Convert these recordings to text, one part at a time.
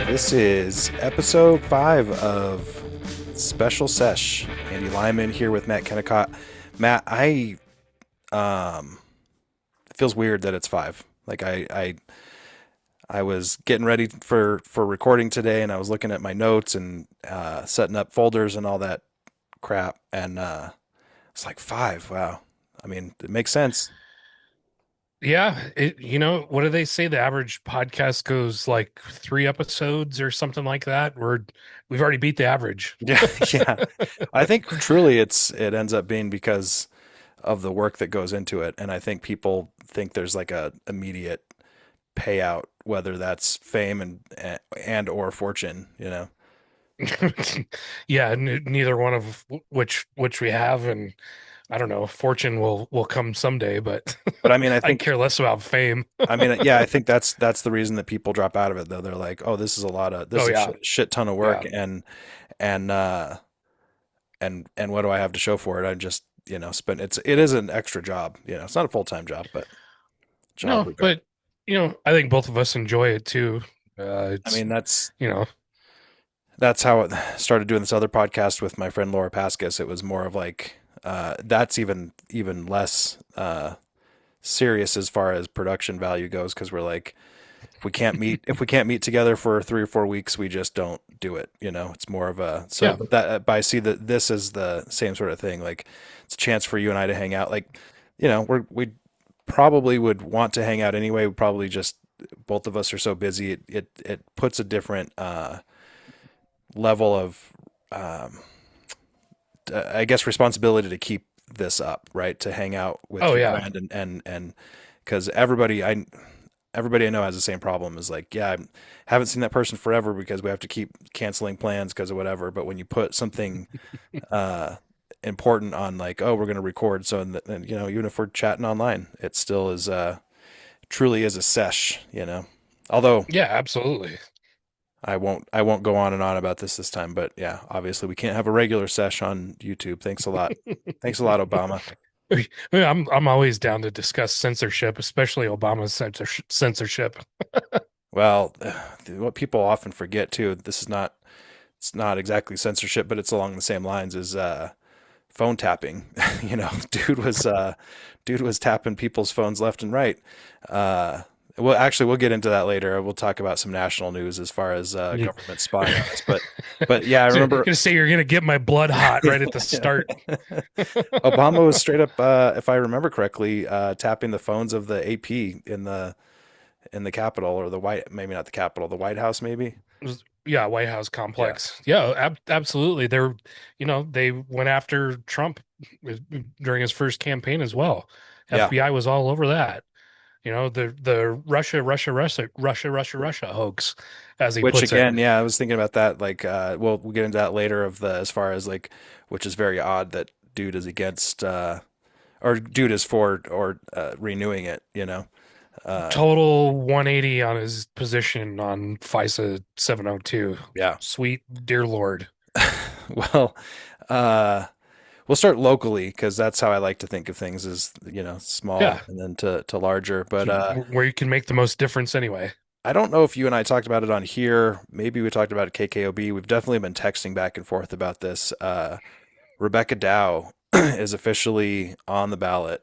This is episode 5 of Special Sesh. Andy Lyman here with Matt Kennicott. Matt, it feels weird that it's 5. Like I was getting ready for recording today, and I was looking at my notes and setting up folders and all that crap, and it's like 5. Wow. I mean, it makes sense. Yeah, what do they say? The average podcast goes like 3 episodes or something like that. We've already beat the average. Yeah, yeah. I think truly it ends up being because of the work that goes into it, and I think people think there's like a immediate payout, whether that's fame and or fortune, you know. Yeah, neither one of which we have, and I don't know. Fortune will come someday, but But I mean, I I think care less about fame. I mean, yeah, I think that's the reason that people drop out of it though. They're like, "Oh, this Oh is a yeah, shit ton of work yeah. and and what do I have to show for it? I'm just, spend it is an extra job, It's not a full-time job, but job No, regard. but I think both of us enjoy it too. I It's mean, you know, that's how it started doing this other podcast with my friend Laura Paskus. It was more of like that's even less serious as far as production value goes because we're like if we can't meet together for 3 or 4 weeks, we just don't do it. It's more of a so. yeah. But I see that this is the same sort of thing. Like it's a chance for you and I to hang out. Like we probably would want to hang out anyway. We probably just both of us are so busy. It puts a different level of um, I guess responsibility to keep this up, right? To hang out with Oh your yeah. friend and because everybody I know has the same problem is like, yeah, I haven't seen that person forever because we have to keep canceling plans because of whatever. But when you put something uh, important on, like, oh, we're going to record, so and, even if we're chatting online, it still is truly is a sesh. Although Yeah, absolutely. I won't go on and on about this time, but yeah, obviously we can't have a regular sesh on YouTube. Thanks a lot. Thanks a lot, Obama. I'm always down to discuss censorship, especially Obama's censorship. Well, what people often forget too, it's not exactly censorship, but it's along the same lines as phone tapping. Dude was tapping people's phones left and right. Uh, well, actually, we'll get into that later. We'll talk about some national news as far as Yeah. government spying on us. But yeah, I So you're remember. gonna say you're gonna get my blood hot right at the start. Obama was straight up, if I remember correctly, tapping the phones of the AP in the Capitol or maybe not the Capitol, the White House, maybe. Yeah, White House Yeah, complex. Yeah, absolutely. They went after Trump during his first campaign as well. yeah. FBI was all over that. The Russia hoax, as he Which puts it. again, yeah, I was thinking about that. Like, we'll get into that later. As far as like, which is very odd that dude is against, or dude is for or renewing it. Uh, Total 180 on his position on FISA 702. yeah. Sweet dear Lord. Well, uh, we'll start locally because that's how I like to think of things as small Yeah, and then to larger. But where you can make the most difference anyway. I don't know if you and I talked about it on here. Maybe we talked about it at KKOB. We've definitely been texting back and forth about this. Rebecca Dow is officially on the ballot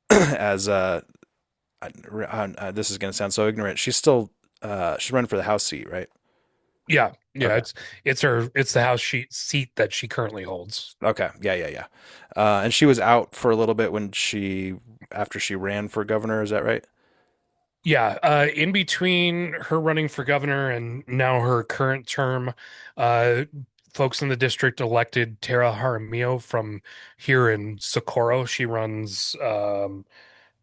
as this is going to sound so ignorant. She's running for the House seat, right? Yeah, yeah, Okay. it's the House seat that she currently holds. Okay. Yeah, yeah, yeah. And she was out for a little bit after she ran for governor. Is that right? Yeah, in between her running for governor and now her current term, uh, folks in the district elected Tara Jaramillo from here in Socorro. She runs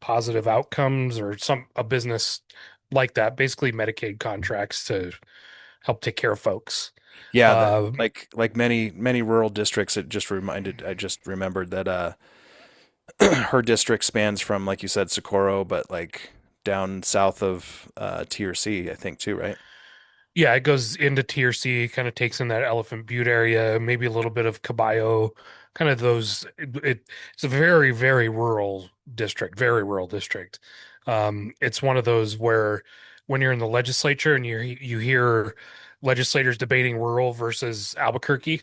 positive outcomes or a business like that, basically Medicaid contracts to help take care of folks. Yeah, that Uh, like many rural districts. I just remembered that her district spans from, like you said, Socorro, but like down south of TRC, I think too, right? yeah, it goes into TRC, kind of takes in that Elephant Butte area, maybe a little bit of Caballo, it's a very, very rural district, very rural district. It's one of those where when you're in the legislature and you hear legislators debating rural versus Albuquerque,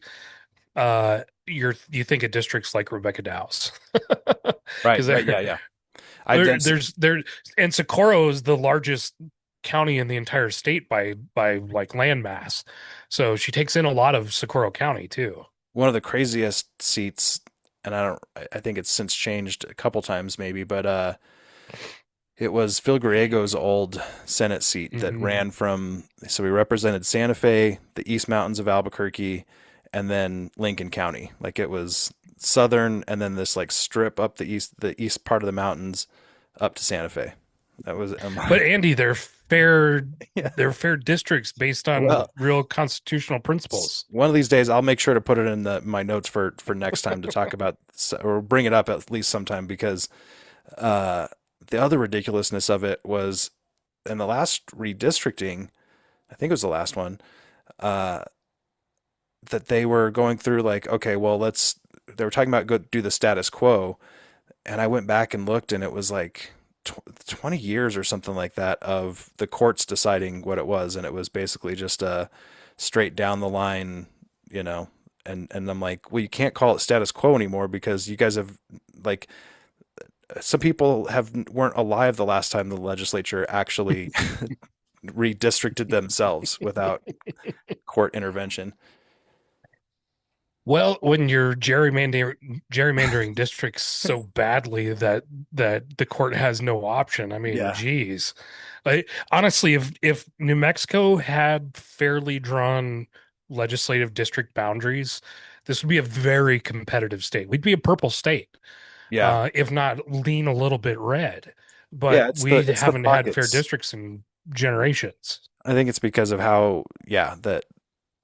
you think of districts like Rebecca Dow's Right, because right, there yeah, yeah. I've that's there and Socorro is the largest county in the entire state by like land mass, so she takes in a lot of Socorro County too. one of the craziest seats, and I think it's since changed a couple times maybe, but it was Phil Griego's old Senate seat that Hmm. ran from, so he represented Santa Fe, the East Mountains of Albuquerque, and then Lincoln County. Like it was southern and then this like strip up the east part of the mountains up to Santa Fe. That was, I'm But like, Andy, yeah. they're fair districts based on Well, real constitutional principles. one of these days I'll make sure to put it in my notes for next time to talk about or bring it up at least sometime because uh, the other ridiculousness of it was in the last redistricting, I think it was the last one, uh, that they were going through like, okay, well, they were talking about go do the status quo. And I went back and looked and it was like 20 years or something like that of the courts deciding what it was. And it was basically just a straight down the line, you know, and I'm like, well, you can't call it status quo anymore because you guys have like some people have weren't alive the last time the legislature actually redistricted themselves without court intervention. Well, when you're gerrymandering districts so badly that the court has no option, I mean, Yeah. geez. Honestly, if New Mexico had fairly drawn legislative district boundaries, this would be a very competitive state. We'd be a purple state, Yeah. if not lean a little bit red. Yeah, But we it's the haven't had fair pockets. districts in generations. I think it's because of how, yeah, that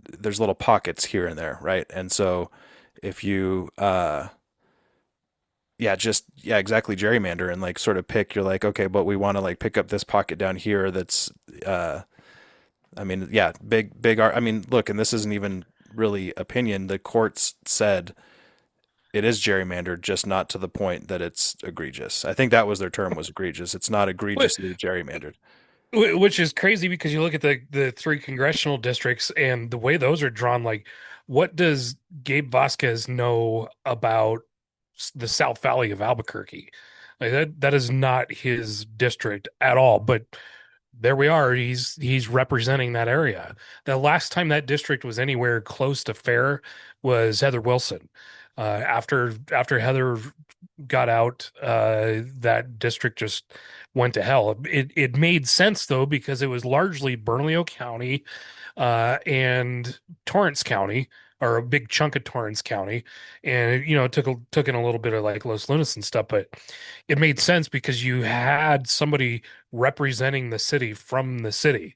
there's little pockets here and there, right? And so if you yeah, just yeah, exactly gerrymander and like sort of pick, you're like, okay, but we want to like pick up this pocket down here that's uh I mean, yeah, I mean, look, and this isn't even really opinion. The courts said it is gerrymandered, just not to the point that it's egregious. I think that was their term was egregious. It's not egregiously gerrymandered. Which is crazy because you look at the three congressional districts and the way those are drawn, like what does Gabe Vasquez know about the South Valley of Albuquerque? Like that is not his district at all, but there we are. He's representing that area. The last time that district was anywhere close to fair was Heather Wilson. After Heather got out, that district just went to hell. It made sense though because it was largely Bernalillo County, and Torrance County, or a big chunk of Torrance County, and it took in a little bit of like Los Lunas and stuff, but it made sense because you had somebody representing the city from the city.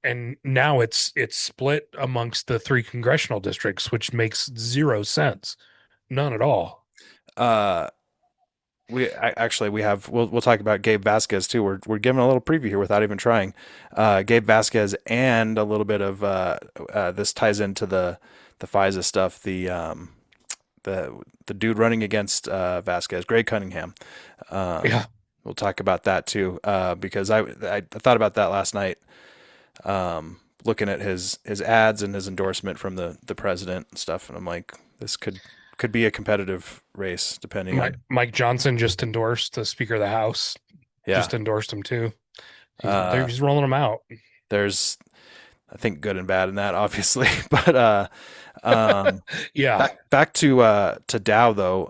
And now it's split amongst the three congressional districts, which makes zero sense. None at all. Uh actually we have we'll talk about Gabe Vasquez too. We're giving a little preview here without even trying. Gabe Vasquez and a little bit of this ties into the FISA stuff. The dude running against Vasquez, Greg Cunningham. Yeah. We'll talk about that too because I thought about that last night. Looking at his ads and his endorsement from the president and stuff, and I'm like, this could be a competitive race depending on Mike Johnson just endorsed the Speaker of the House, yeah. just endorsed him too. Uh, He's rolling them out. there's I think good and bad in that, obviously. But um, Yeah. back to Dow though.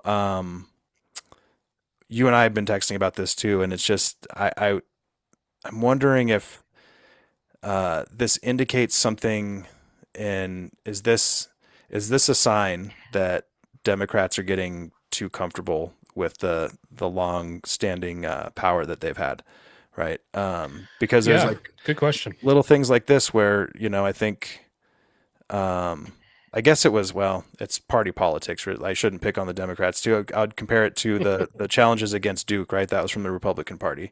You and I have been texting about this too, and it's just I'm wondering if this indicates something. And is this a sign that Democrats are getting too comfortable with the long standing power that they've had, right? Because there's Yeah. like Good question. little things like this where I think um, I guess it was well, it's party politics. I shouldn't pick on the Democrats too. I'd compare it to the challenges against Duke, right? That was from the Republican Party,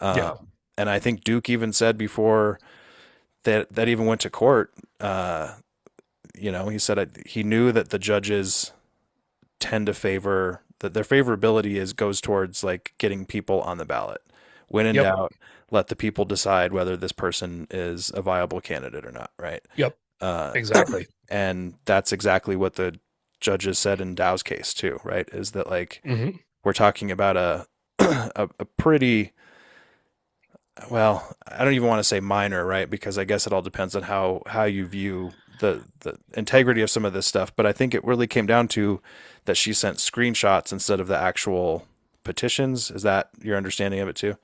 Yeah. and I think Duke even said before that even went to court. He said he knew that the judges tend to favor that their favorability is goes towards like getting people on the ballot, When in Yep. doubt, let the people decide whether this person is a viable candidate or not, right? Yep. Uh, Exactly. and that's exactly what the judges said in Dow's case too, right? Is that like Hmm. we're talking about a a pretty, well, I don't even want to say minor, right? Because I guess it all depends on how you view the integrity of some of this stuff. But I think it really came down to that she sent screenshots instead of the actual petitions. Is that your understanding of it too?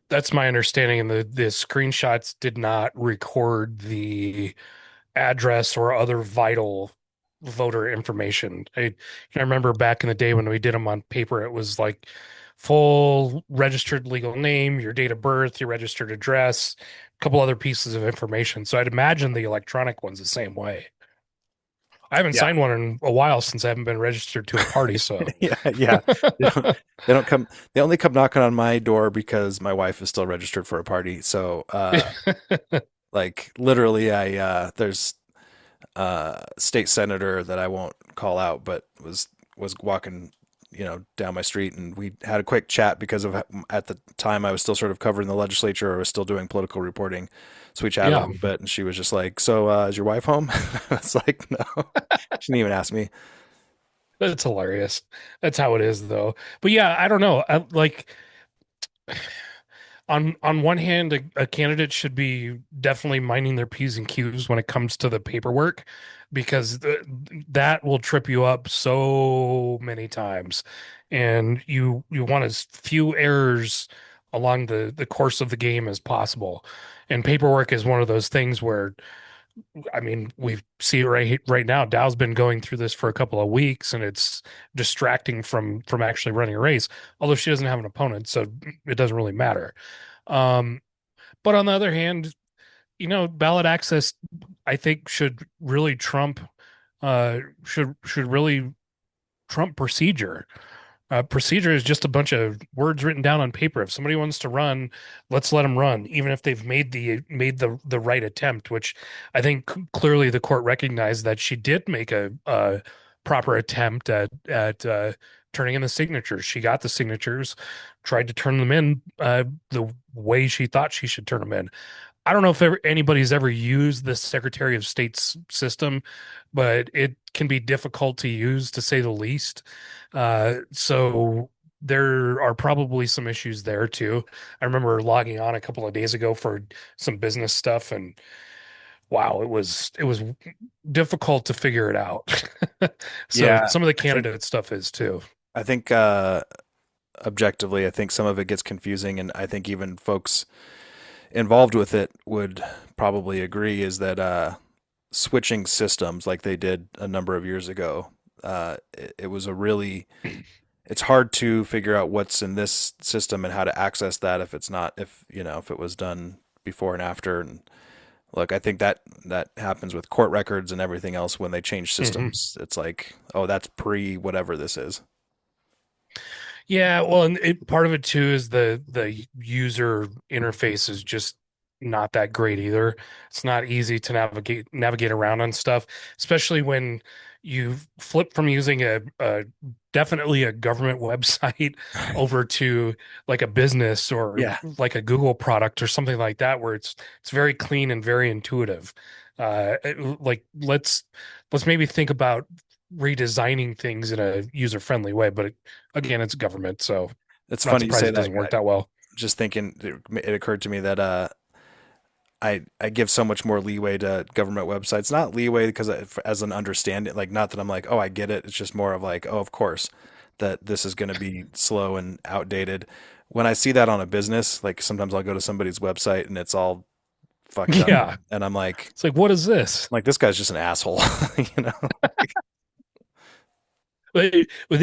That's my understanding. And the screenshots did not record the address or other vital voter information. I remember back in the day when we did them on paper, it was like full registered legal name, your date of birth, your registered address, a couple other pieces of information. So I'd imagine the electronic one's the same way. I haven't Yeah. signed one in a while since I haven't been registered to a party, so Yeah, yeah. They don't, they don't come, they only come knocking on my door because my wife is still registered for a party. So, like literally there's state senator that I won't call out, but was walking, down my street, and we had a quick chat because of at the time I was still sort of covering the legislature or was still doing political reporting. So we chatted a yeah, little bit, and she was just like, "So, is your wife home?" I was like, "No." She didn't even ask me. that's hilarious. That's how it is, though. But yeah, I don't know. Like on one hand, a candidate should be definitely minding their P's and Q's when it comes to the paperwork, because that will trip you up so many times, and you want as few errors along the course of the game as possible. And paperwork is one of those things where, I mean, we see it right now. Dow's been going through this for a couple of weeks, and it's distracting from actually running a race. Although she doesn't have an opponent, so it doesn't really matter. Um, but on the other hand, ballot access, I think, should really trump procedure. Procedure is just a bunch of words written down on paper. If somebody wants to run, let's let them run, even if they've made the right attempt. Which I think clearly the court recognized that she did make a proper attempt at turning in the signatures. She got the signatures, tried to turn them in the way she thought she should turn them in. I don't know if anybody's ever used the Secretary of State's system, but it can be difficult to use, to say the least. So there are probably some issues there too. I remember logging on a couple of days ago for some business stuff, and wow, it was difficult to figure it out. So Yeah, some of the I think candidate stuff is too. I think objectively, I think some of it gets confusing, and I think even folks involved with it would probably agree is that switching systems like they did a number of years ago, it was a really, it's hard to figure out what's in this system and how to access that if it's not, if if it was done before and after. And look, I think that happens with court records and everything else when they change Mhm. systems. It's like, oh, that's pre whatever this is. Yeah, well, and part of it too is the user interface is just not that great either. It's not easy to navigate around on stuff, especially when you flip from using a definitely a government website over to like a business or Yeah. like a Google product or something like that, where it's very clean and very intuitive. Like let's maybe think about redesigning things in a user-friendly way, but again, it's government, so It's not funny you surprised say it that. doesn't work that well. Just thinking, it occurred to me that I give so much more leeway to government websites. Not leeway because as an understanding, like not that I'm like, oh, I get it. It's just more of like, oh, of course, that this is going to be slow and outdated. When I see that on a business, like sometimes I'll go to somebody's website and it's all fucked up, Yeah, and I'm like, it's like, what is this? this guy's just an asshole, you know?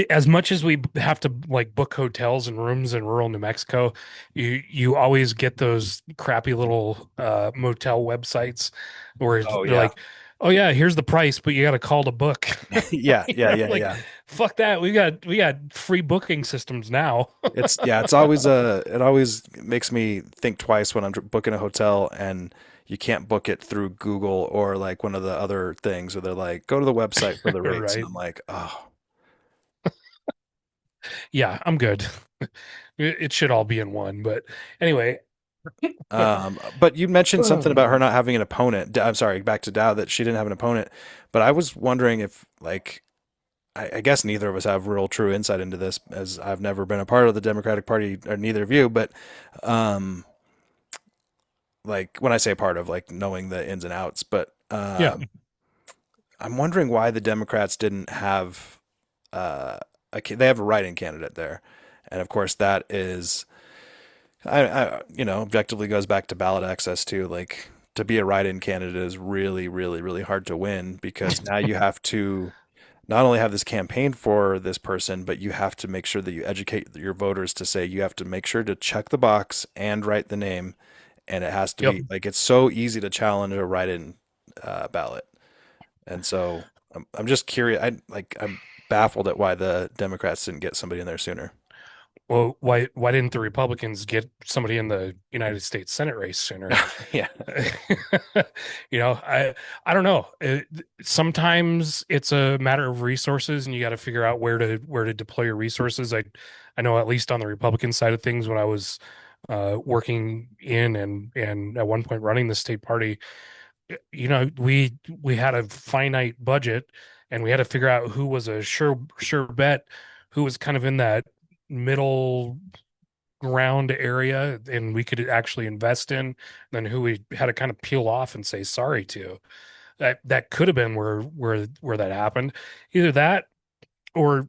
As much as we have to like book hotels and rooms in rural New Mexico, you always get those crappy little motel websites where Oh they're yeah, like, "Oh yeah, here's the price, but you got to call to book." yeah, yeah, yeah, Like, yeah. fuck that. We got free booking systems now. It's always it always makes me think twice when I'm booking a hotel and you can't book it through Google or like one of the other things where they're like, go to the website for the rates, and Right. I'm like, oh, Yeah, I'm good. It should all be in one. But anyway, But you mentioned something about her um, not having an opponent. I'm sorry, back to Dow that she didn't have an opponent. But I was wondering if, like, I guess neither of us have real true insight into this, as I've never been a part of the Democratic Party, or neither of you. But um, like when I say part of, like knowing the ins and outs, but yeah, I'm wondering why the Democrats didn't have they have a write-in candidate there, and of course that is objectively goes back to ballot access too. Like to be a write-in candidate is really, really, really hard to win because now you have to not only have this campaign for this person, but you have to make sure that you educate your voters to say you have to make sure to check the box and write the name, and it has to yep. be like it's so easy to challenge a write-in ballot, and so I'm just curious. I'm baffled at why the Democrats didn't get somebody in there sooner. Well, why didn't the Republicans get somebody in the United States Senate race sooner? Yeah, You know, I don't know. Sometimes it's a matter of resources, and you got to figure out where to deploy your resources. I know at least on the Republican side of things, when I was working in and at one point running the state party, we had a finite budget, and we had to figure out who was a sure bet, who was kind of in that middle ground area and we could actually invest in, then who we had to kind of peel off and say sorry to. That could have been where that happened. Either that or,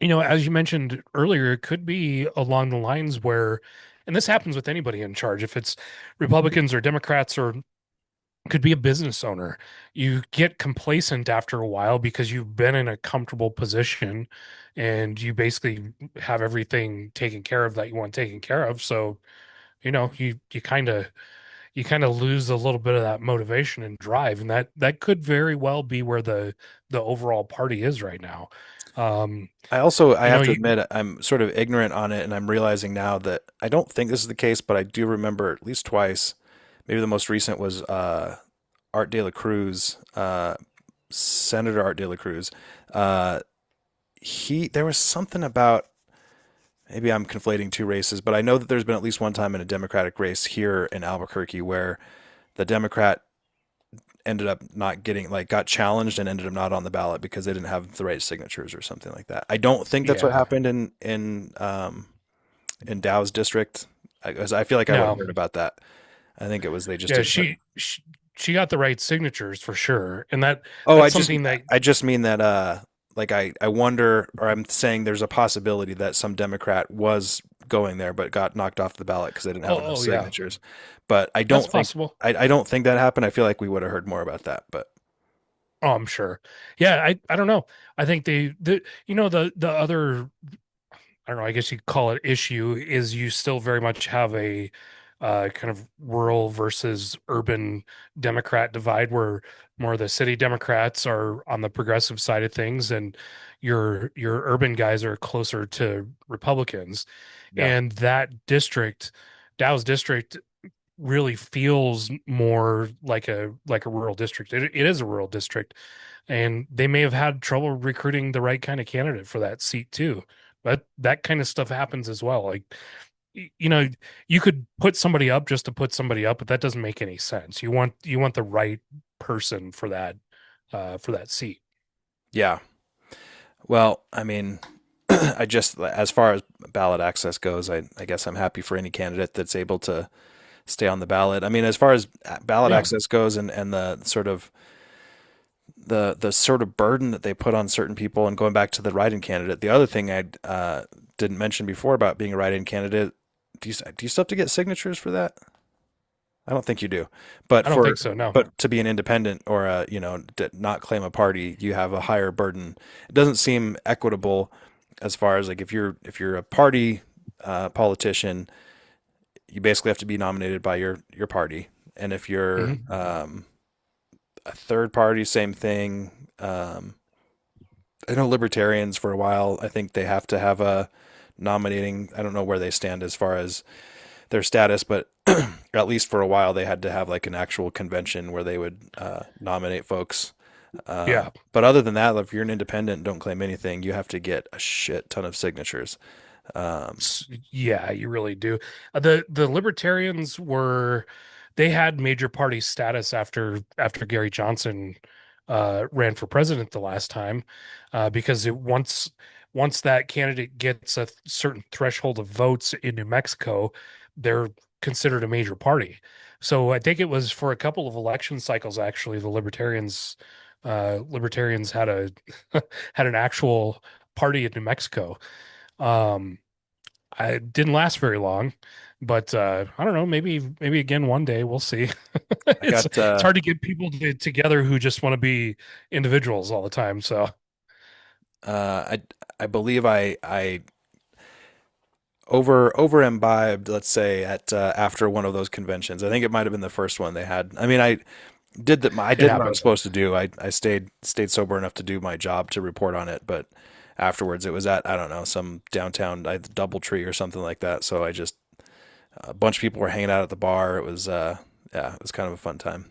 as you mentioned earlier, it could be along the lines where, and this happens with anybody in charge, if it's Republicans or Democrats or could be a business owner. You get complacent after a while because you've been in a comfortable position and you basically have everything taken care of that you want taken care of. So, you kind of lose a little bit of that motivation and drive, and that could very well be where the overall party is right now. Um, I you know, have to you admit I'm sort of ignorant on it, and I'm realizing now that I don't think this is the case, but I do remember at least twice. Maybe the most recent was Art de la Cruz, Senator Art de la Cruz. Uh, there was something about maybe I'm conflating two races, but I know that there's been at least one time in a Democratic race here in Albuquerque where the Democrat ended up not getting like got challenged and ended up not on the ballot because they didn't have the right signatures or something like that. I don't think that's what yeah, happened in Dow's district. I feel like I would have no, heard about that. I think it was they just yeah, didn't put. she got the right signatures for sure, and Oh, that's something that, I just mean that like I wonder, or I'm saying there's a possibility that some Democrat was going there but got knocked off the ballot because they didn't have enough oh yeah, signatures. But that's possible. I don't think that happened. I feel like we would have heard more about that. But Oh, I'm sure. Yeah, I don't know. I think the other, I don't know, I guess you could call it issue, is you still very much have a kind of rural versus urban Democrat divide where more of the city Democrats are on the progressive side of things and your urban guys are closer to Republicans. yeah, And that district, Dow's district, really feels more like a rural district. It is a rural district, and they may have had trouble recruiting the right kind of candidate for that seat too. But that kind of stuff happens as well. Like, you know, you could put somebody up just to put somebody up, but that doesn't make any sense. You want the right person for that seat. yeah. Well, I mean, I just as far as ballot access goes, I guess I'm happy for any candidate that's able to stay on the ballot. I mean, as far as ballot Yeah. access goes, and the sort of burden that they put on certain people, and going back to the write-in candidate, the other thing I didn't mention before about being a write-in candidate, do you still have to get signatures for that? I don't think you do, but I don't think so. No. to be an independent or to not claim a party, you have a higher burden. It doesn't seem equitable as far as like if you're a party politician, you basically have to be nominated by your party, and if you're Hmm. a third party, same thing. I know libertarians for a while. I think they have to have a nominating. I don't know where they stand as far as their status, but at least for a while they had to have like an actual convention where they would nominate folks. Yeah. But other than that, if you're an independent and don't claim anything, you have to get a shit ton of signatures. Yeah, you really do. The libertarians were they had major party status after Gary Johnson ran for president the last time, because once that candidate gets a certain threshold of votes in New Mexico, they're considered a major party. So I think it was for a couple of election cycles actually the libertarians had a had an actual party in New Mexico. Um, I didn't last very long, but I don't know. Maybe again one day we'll see. I It's hard to get people together who just want to be individuals all the time. So I I believe I over imbibed, let's say, at after one of those conventions. I think it might have been the first one they had. I mean, I it did what I was happens. supposed to do. I stayed sober enough to do my job to report on it, but afterwards it was at, I don't know, some downtown DoubleTree or something like that. So I just a bunch of people were hanging out at the bar. It was yeah, it was kind of a fun time.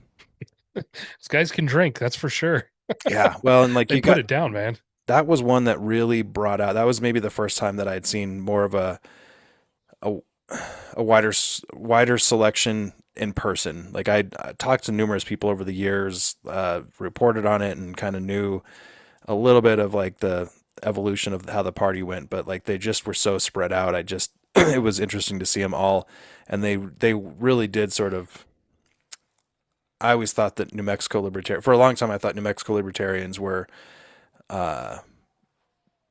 These guys can drink, that's for sure. Yeah, well, and like They you put got it down, man. that was one that really brought out. That was maybe the first time that I'd seen more of a, a wider selection in person. Like I talked to numerous people over the years, reported on it, and kind of knew a little bit of like the evolution of how the party went. But like they just were so spread out. I just it was interesting to see them all, and they really did sort of. I always thought that New Mexico libertarian for a long time. I thought New Mexico libertarians were uh,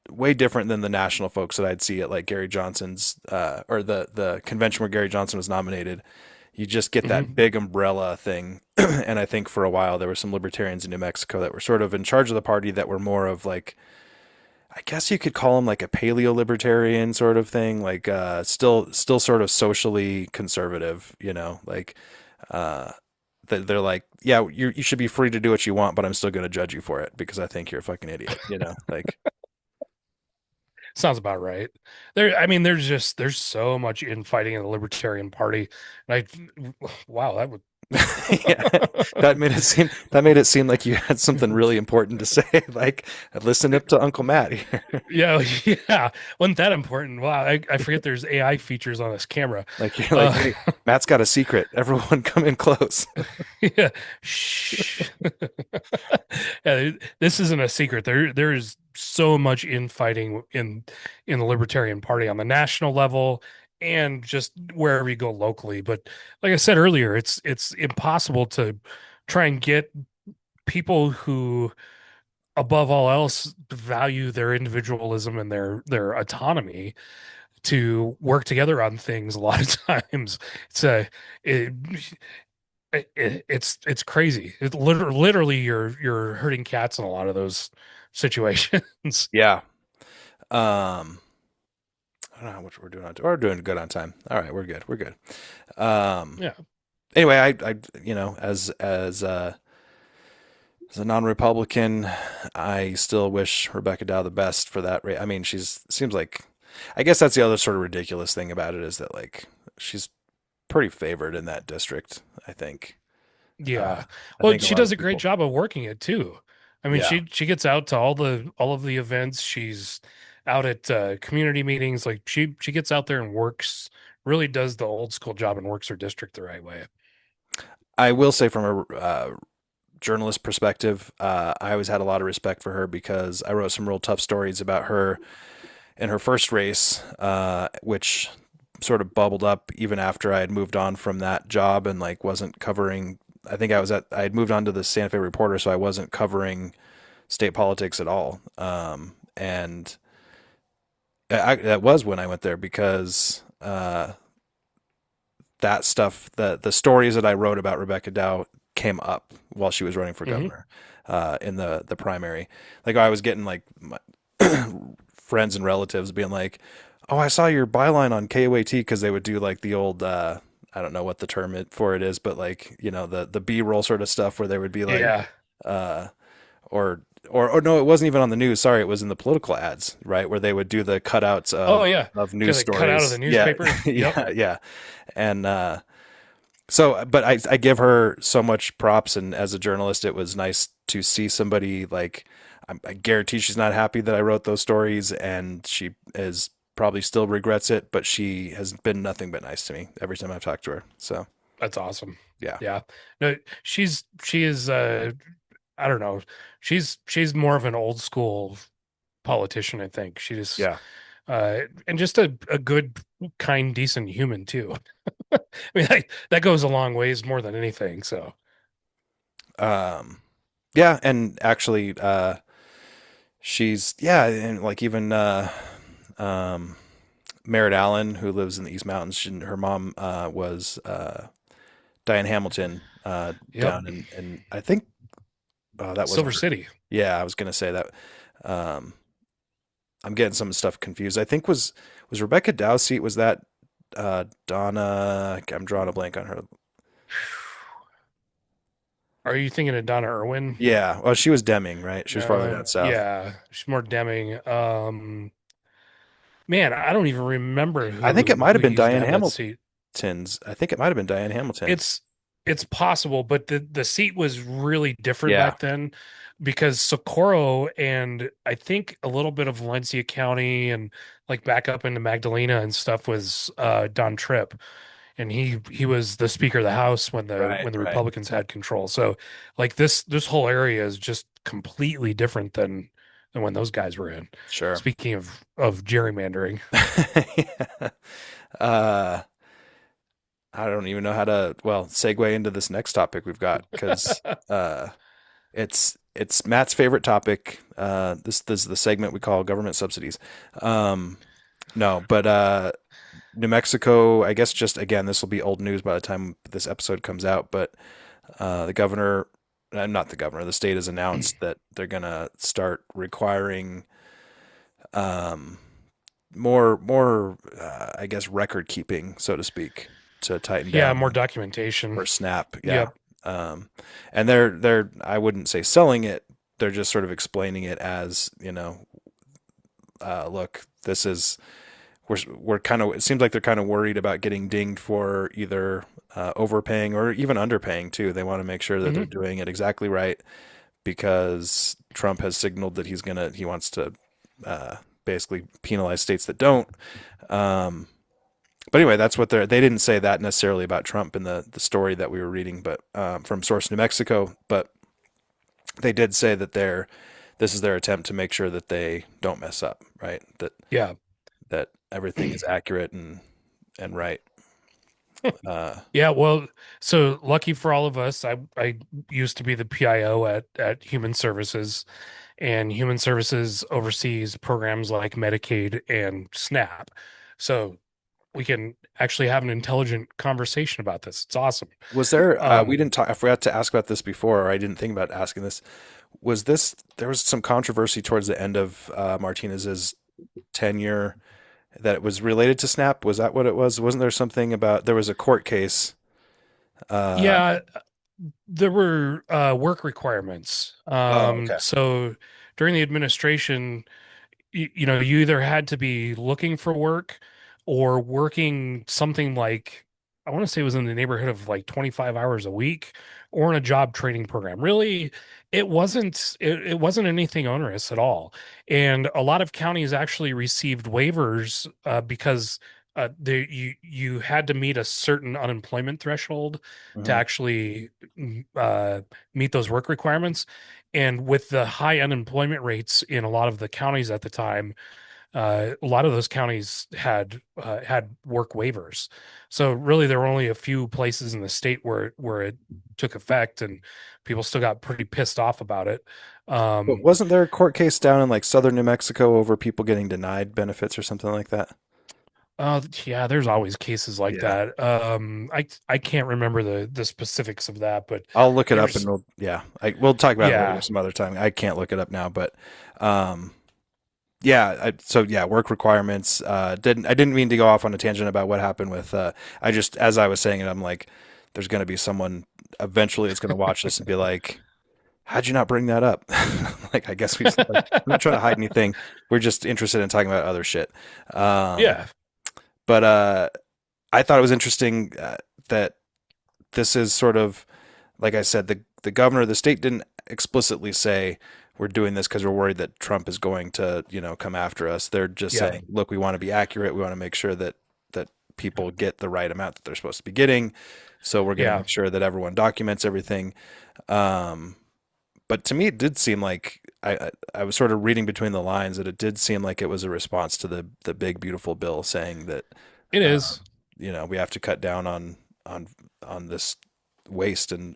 way different than the national folks that I'd see at like Gary Johnson's or the convention where Gary Johnson was nominated. You just get that Hmm. big umbrella thing. And I think for a while there were some libertarians in New Mexico that were sort of in charge of the party that were more of like, I guess you could call them like a paleo libertarian sort of thing, like still sort of socially conservative, you know, like uh they're like, yeah, you should be free to do what you want, but I'm still going to judge you for it because I think you're a fucking idiot, you know, like Sounds about right. I mean, there's so much infighting in the Libertarian Party, and wow, that would. yeah, that made it seem like you had something really important to say. Like, listen up to Uncle Matt here. Yeah, yeah. Wasn't that important? Wow, I forget there's AI features on this camera. Like you're like, Uh, hey, Matt's got a secret. Everyone, come in close. yeah. Shh. Yeah, this isn't a secret. There is so much infighting in the Libertarian Party on the national level and just wherever you go locally. But like I said earlier, it's impossible to try and get people who above all else value their individualism and their autonomy to work together on things a lot of times. It's a it, it's crazy. Literally you're hurting cats in a lot of those situations. Yeah. Um, I don't know how much we're doing on. We're doing good on time. All right, we're good. We're good. Um, Yeah. anyway, you know, as a non-Republican, I still wish Rebecca Dow the best for that. I mean, she's seems like, I guess that's the other sort of ridiculous thing about it is that like she's pretty favored in that district. I think. Uh, Yeah. I Well, think a she lot does of a great people. job of working it too. I mean, Yeah, she gets out to all of the events. She's out at community meetings. Like she gets out there and works, really does the old school job and works her district the right way. I will say from a journalist perspective, I always had a lot of respect for her because I wrote some real tough stories about her in her first race, which sort of bubbled up even after I had moved on from that job and like wasn't covering. I had moved on to the Santa Fe Reporter, so I wasn't covering state politics at all. And that was when I went there because that stuff, the stories that I wrote about Rebecca Dow came up while she was running for Hmm. governor in the primary. Like I was getting like my friends and relatives being like, "Oh, I saw your byline on KOAT," because they would do like the old. I don't know what the term for it is, but like you know the B-roll sort of stuff where they would be like, Yeah. uh, or no, it wasn't even on the news. Sorry, it was in the political ads, right, where they would do the cutouts Oh yeah. of news Because it cut out of the stories. Yeah, newspaper. Yep. yeah, yeah, and so, but I give her so much props, and as a journalist, it was nice to see somebody like I guarantee she's not happy that I wrote those stories, and she is probably still regrets it, but she has been nothing but nice to me every time I've talked to her. So That's awesome. yeah, Yeah. No, she is I don't know. She's more of an old school politician, I think. She just yeah. and just a good, kind, decent human too. I mean, that goes a long ways more than anything. So, Um, yeah, and actually, she's yeah, and like even um, Merritt Allen, who lives in the East Mountains, her mom was Diane Hamilton yep. down in I think that wasn't Silver her. City. Yeah, I was gonna say that. Um, I'm getting some stuff confused. I think was Rebecca Dow's seat, was that Donna? I'm drawing a blank on her. Are you thinking of Donna Irwin? Yeah, well, she was Deming, right? She was farther down No, south. yeah, she's more Deming. Man, I don't even remember I think it who might have been used to Diane have that seat. Hamilton's. I think it might have been Diane Hamilton. It's it's possible, but the seat was really different Yeah, back then because Socorro and I think a little bit of Valencia County and like back up into Magdalena and stuff was Don Tripp, and he was the Speaker of the House right, when the right. Republicans had control. So like this whole area is just completely different than when those guys were in. Sure. Speaking of gerrymandering. Yeah. uh, I don't even know how to segue into this next topic we've got because uh, it's Matt's favorite topic. This is the segment we call government subsidies. Um, no, but New Mexico, I guess just again, this will be old news by the time this episode comes out, but the governor, not the governor, the state has announced that they're going to start requiring um, more, I guess, record keeping, so to speak, to tighten Yeah, down more documentation. for SNAP. Yeah. Yep. And they're I wouldn't say selling it. They're just sort of explaining it as, look, this is we're kind of, it seems like they're kind of worried about getting dinged for either overpaying or even underpaying too. They want to make sure that they're Hmm. doing it exactly right because Trump has signaled that he wants to basically penalize states that don't. Um, but anyway, that's what they didn't say that necessarily about Trump in the story that we were reading, but from Source New Mexico. But they did say that this is their attempt to make sure that they don't mess up, right? Yeah. That everything is accurate and right. Yeah, well, so lucky for all of us, I used to be the PIO at Human Services, and Human Services oversees programs like Medicaid and SNAP. So we can actually have an intelligent conversation about this. It's awesome. Was there? We Um, didn't talk. I forgot to ask about this before, or I didn't think about asking this. Was this? There was some controversy towards the end of Martinez's tenure that it was related to SNAP. Was that what it was? Wasn't there something about? There was a court case. Uh, yeah, there were work requirements. oh, okay. So during the administration, you either had to be looking for work or working something like, I want to say it was in the neighborhood of like 25 hours a week or in a job training program. Really, it wasn't anything onerous at all. And a lot of counties actually received waivers because you had to meet a certain unemployment threshold to Hmm. actually uh, meet those work requirements. And with the high unemployment rates in a lot of the counties at the time, a lot of those counties had work waivers. So really, there were only a few places in the state where it took effect, and people still got pretty pissed off about it. But Um, wasn't there a court case down in like southern New Mexico over people getting denied benefits or something like that? yeah, there's always cases like Yeah. that. I can't remember the specifics of that, but I'll look it up and there's we'll talk about it later yeah. some other time. I can't look it up now, but um, yeah. So yeah, work requirements. I didn't mean to go off on a tangent about what happened with. I just as I was saying it, I'm like, there's going to be someone eventually that's going to watch this and be like, "How'd you not bring that up?" Like, I guess like, we're not trying to hide anything. We're just interested in talking about other shit. Um, Yeah. but I thought it was interesting that this is sort of like I said, the governor of the state didn't explicitly say we're doing this because we're worried that Trump is going to, come after us. They're just Yeah. saying, look, we want to be accurate. We want to make sure that people get the right amount that they're supposed to be getting. So we're going to Yeah. make sure that everyone documents everything. Um, but to me, it did seem like I was sort of reading between the lines that it did seem like it was a response to the big beautiful bill saying that It uh, is. we have to cut down on this waste and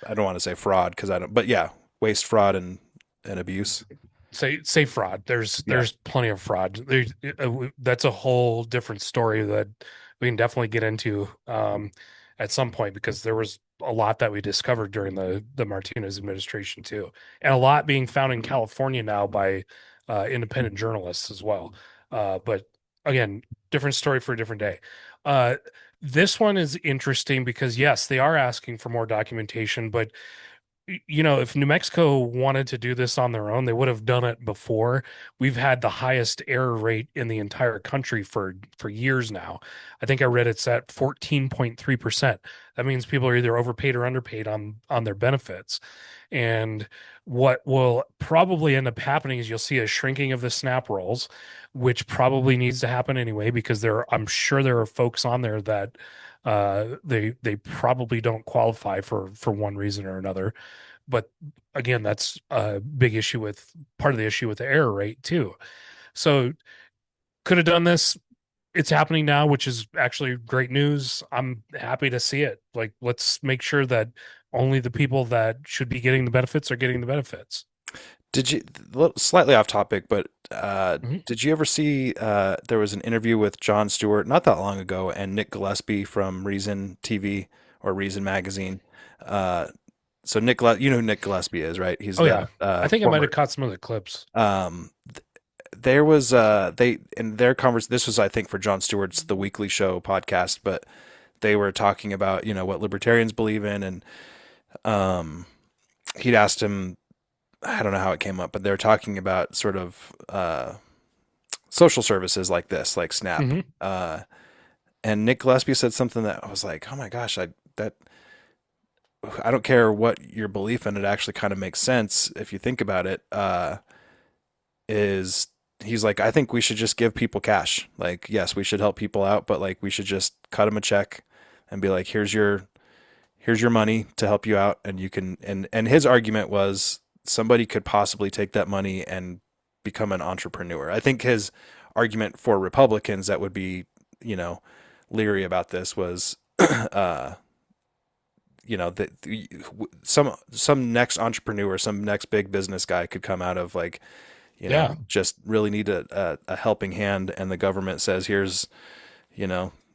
I don't want to say fraud because I don't, but yeah, waste, fraud, and abuse. Say fraud. Yeah. There's plenty of fraud. That's a whole different story that we can definitely get into at some point because there was a lot that we discovered during the Martinez administration too, and a lot being found in California now by independent journalists as well. But again, different story for a different day. Uh, this one is interesting because yes, they are asking for more documentation, but if New Mexico wanted to do this on their own, they would have done it before. We've had the highest error rate in the entire country for years now. I think I read it's at 14.3%. That means people are either overpaid or underpaid on their benefits. And what will probably end up happening is you'll see a shrinking of the SNAP rolls, which probably needs to happen anyway, because I'm sure there are folks on there that they probably don't qualify for one reason or another. But again, that's a big issue with part of the issue with the error rate too. So could have done this. It's happening now, which is actually great news. I'm happy to see it. Like, let's make sure that only the people that should be getting the benefits are getting the benefits. Did you, slightly off topic, but Mhm. did you ever see there was an interview with Jon Stewart not that long ago and Nick Gillespie from Reason TV or Reason Magazine? Uh, so you know who Nick Gillespie is, right? He's Oh the yeah, I think I might have former. caught some of the clips. There was they in their convers. This was, I think, for Jon Stewart's The Weekly Show podcast, but they were talking about what libertarians believe in, and um, he'd asked him. I don't know how it came up, but they were talking about sort of social services like this, like SNAP. Hmm. And Nick Gillespie said something that I was like, oh my gosh, I don't care what your belief in it actually kind of makes sense if you think about it. Is he's like, I think we should just give people cash. Like, yes, we should help people out, but like we should just cut them a check and be like, here's your money to help you out, and you can. And his argument was somebody could possibly take that money and become an entrepreneur. I think his argument for Republicans that would be, you know, leery about this was, uh, that some next entrepreneur, some next big business guy could come out of like, Yeah, just really need a helping hand, and the government says, here's,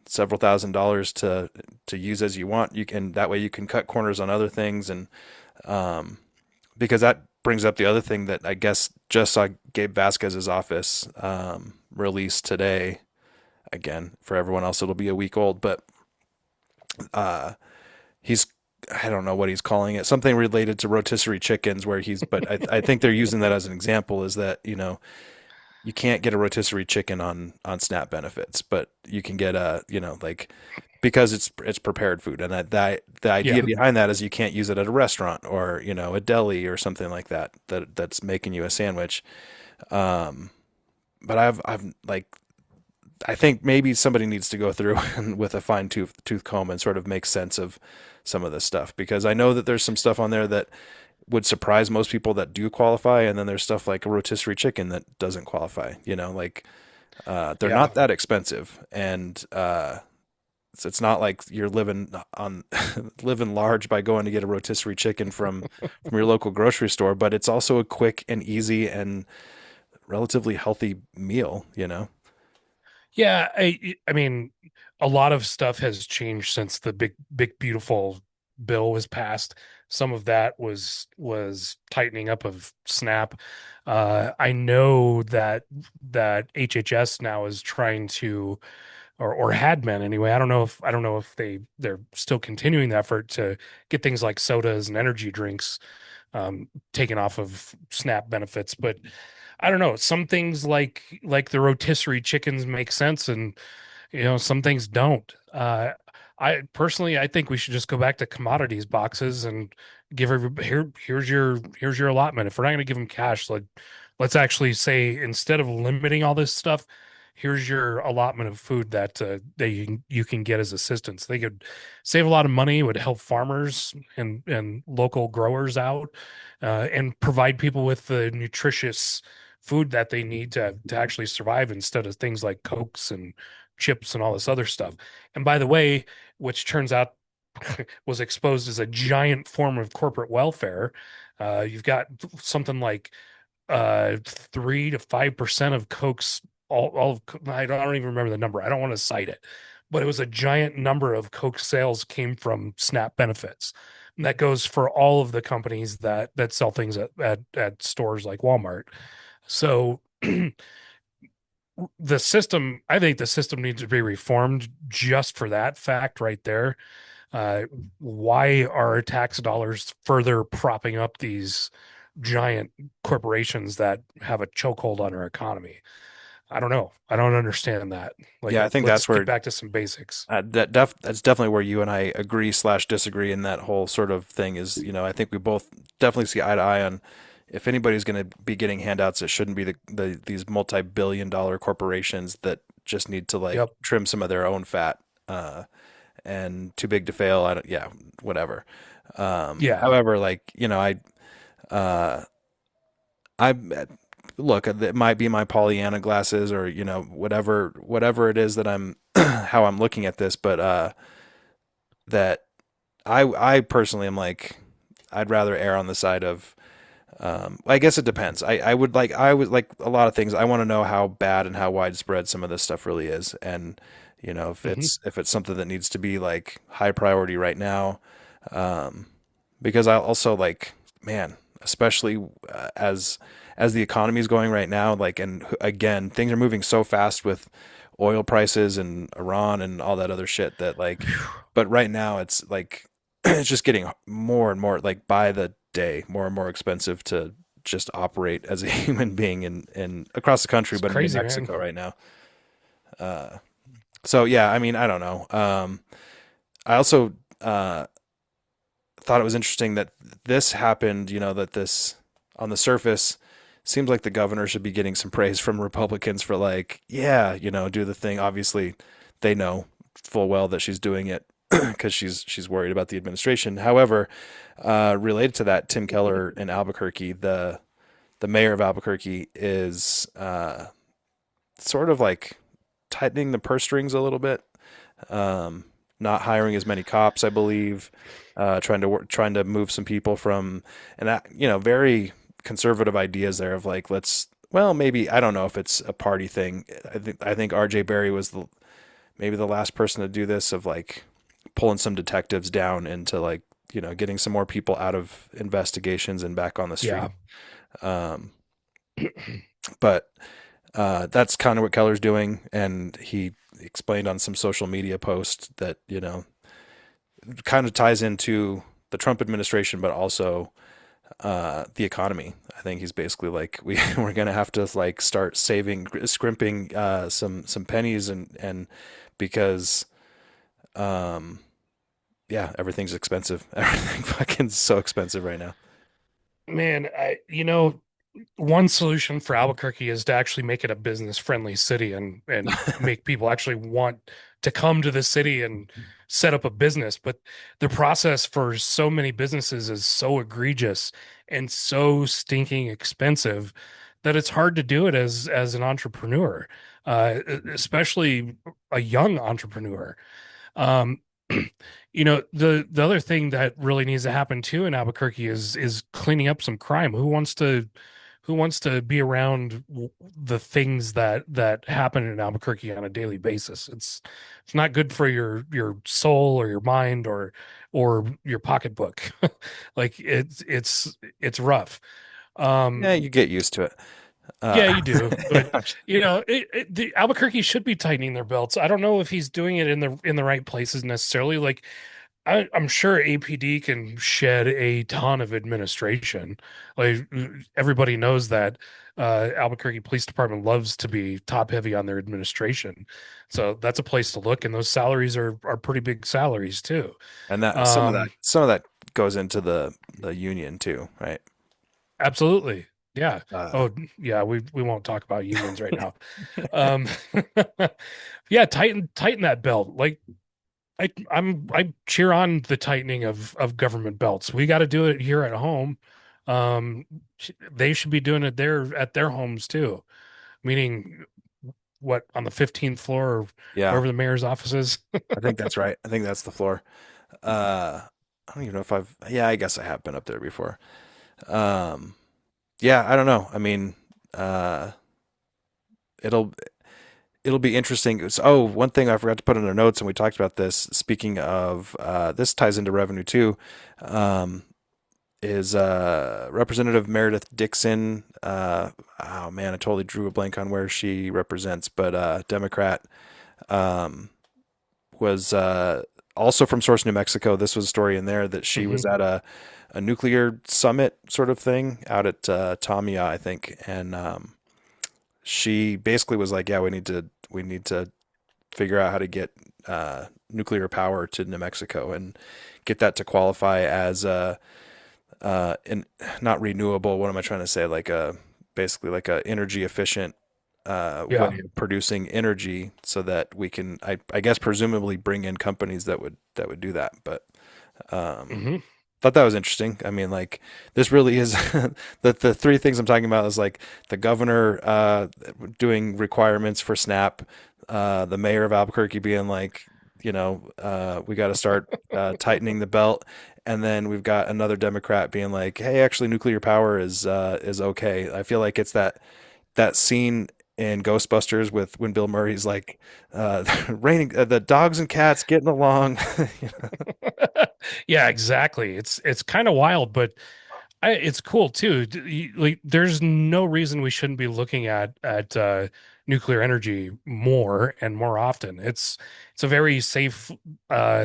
several $1,000s to use as you want. You can that way you can cut corners on other things, and um, because that brings up the other thing that I guess just saw Gabe Vasquez's office release today. Again, for everyone else, it'll be a week old, but uh, he's I don't know what he's calling it, something related to rotisserie chickens, where but I think they're using that as an example, is that, you can't get a rotisserie chicken on SNAP benefits, but you can get like, because it's prepared food, and the idea yeah, behind that is you can't use it at a restaurant or a deli or something like that's making you a sandwich. Um, but I've like I think maybe somebody needs to go through with a fine tooth comb and sort of make sense of some of this stuff, because I know that there's some stuff on there that would surprise most people that do qualify, and then there's stuff like a rotisserie chicken that doesn't qualify. Like they're yeah, not that expensive, and it's not like you're living on living large by going to get a rotisserie chicken from your local grocery store, but it's also a quick and easy and relatively healthy meal. yeah. I mean, a lot of stuff has changed since the big beautiful bill was passed. Some of that was tightening up of SNAP. I know that HHS now is trying to, or had been anyway. I don't know if they're still continuing the effort to get things like sodas and energy drinks taken off of SNAP benefits. But I don't know. Some things like the rotisserie chickens make sense, and some things don't. I personally, I think we should just go back to commodities boxes and give everybody here's your allotment. If we're not going to give them cash, let's actually say instead of limiting all this stuff, here's your allotment of food that you can get as assistance. They could save a lot of money, would help farmers and local growers out, and provide people with the nutritious food that they need to actually survive instead of things like Cokes and chips and all this other stuff. And by the way, which turns out was exposed as a giant form of corporate welfare. You've got something like 3 to 5% of Coke's all of, I don't even remember the number. I don't want to cite it, but it was a giant number of Coke sales came from SNAP benefits. And that goes for all of the companies that sell things at stores like Walmart. So I think the system needs to be reformed just for that fact right there. Uh, why are tax dollars further propping up these giant corporations that have a chokehold on our economy? I don't know. I don't understand that. Yeah, I think Let's that's get where back to some basics. that's definitely where you and I agree slash disagree in that whole sort of thing is, I think we both definitely see eye to eye on if anybody's going to be getting handouts, it shouldn't be these multi-billion dollar corporations that just need to like Yep. trim some of their own fat, and too big to fail. I don't, yeah, whatever. Yeah. However, like, uh, I look, it might be my Pollyanna glasses or, whatever it is that I'm, how I'm looking at this, but, that I personally am like, I'd rather err on the side of, I guess it depends. I would like a lot of things. I want to know how bad and how widespread some of this stuff really is. And, if Hmm. it's something that needs to be like high priority right now, um, because I also like, man, especially as the economy is going right now, like, and again, things are moving so fast with oil prices and Iran and all that other shit that like, but right now it's like, it's just getting more and more like by the day, more and more expensive to just operate as a human being in across the country, It's but in New crazy, man. Mexico right now. Uh, so yeah, I mean, I don't know. I also, thought it was interesting that this happened, that this on the surface seems like the governor should be getting some praise from Republicans for like, yeah, do the thing. Obviously, they know full well that she's doing it because she's worried about the administration. However, related to that, Tim Keller in Albuquerque, the mayor of Albuquerque, is sort of like tightening the purse strings a little bit, um, not hiring as many cops, I believe, trying to move some people from, and that, very conservative ideas there of like, well, maybe, I don't know if it's a party thing. I think RJ Berry was maybe the last person to do this of like pulling some detectives down into like, getting some more people out of investigations and back on the street. Yeah. Um, but that's kind of what Keller's doing, and he explained on some social media post that kind of ties into the Trump administration, but also the economy. I think he's basically like we're gonna have to like start saving, scrimping some pennies, and because um, yeah, everything's expensive. Everything fucking so expensive right now. Man, one solution for Albuquerque is to actually make it a business friendly city and make people actually want to come to the city and set up a business. But the process for so many businesses is so egregious and so stinking expensive that it's hard to do it as an entrepreneur, especially a young entrepreneur. Um, the other thing that really needs to happen too in Albuquerque is cleaning up some crime. Who wants to be around the things that happen in Albuquerque on a daily basis? It's not good for your soul or your mind or your pocketbook. Like it's rough. Yeah, Um, you get used to it. yeah, you do, but I'm just- the Albuquerque should be tightening their belts. I don't know if he's doing it in the right places necessarily. Like I'm sure APD can shed a ton of administration. Like everybody knows that Albuquerque Police Department loves to be top heavy on their administration. So that's a place to look, and those salaries are pretty big salaries too. And that Um, some of that goes into the union too, right? Absolutely. Yeah. Uh, Oh, yeah, we won't talk about unions right now. Um yeah, tighten that belt. Like I cheer on the tightening of government belts. We got to do it here at home. They should be doing it there at their homes too. Meaning what on the 15th floor or yeah, wherever the mayor's office is. I think that's right. I think that's the floor. I don't even know if I've, yeah, I guess I have been up there before. Um, yeah, I don't know. I mean, uh, it'll it'll be interesting. Oh, one thing I forgot to put in our notes, and we talked about this. Speaking of, this ties into revenue too. Um, is Representative Meredith Dixon. Oh man, I totally drew a blank on where she represents, but Democrat, um, was also from Source, New Mexico. This was a story in there that she was Mhm. at a nuclear summit sort of thing out at Tamiya, I think, and she basically was like, "Yeah, we need to figure out how to get nuclear power to New Mexico and get that to qualify as in not renewable. What am I trying to say? Like a basically like a energy efficient way Yeah. of producing energy, so that we can, I guess, presumably bring in companies that would do that. But um, Hmm. thought that was interesting. I mean, like this really is the three things I'm talking about is like the governor doing requirements for SNAP, the mayor of Albuquerque being like, we got to start tightening the belt, and then we've got another Democrat being like, hey, actually, nuclear power is okay. I feel like it's that scene in Ghostbusters with when Bill Murray's like, raining, the dogs and cats getting along. Yeah, exactly. It's kind of wild, but it's cool too. Like, there's no reason we shouldn't be looking at nuclear energy more and more often. It's a very safe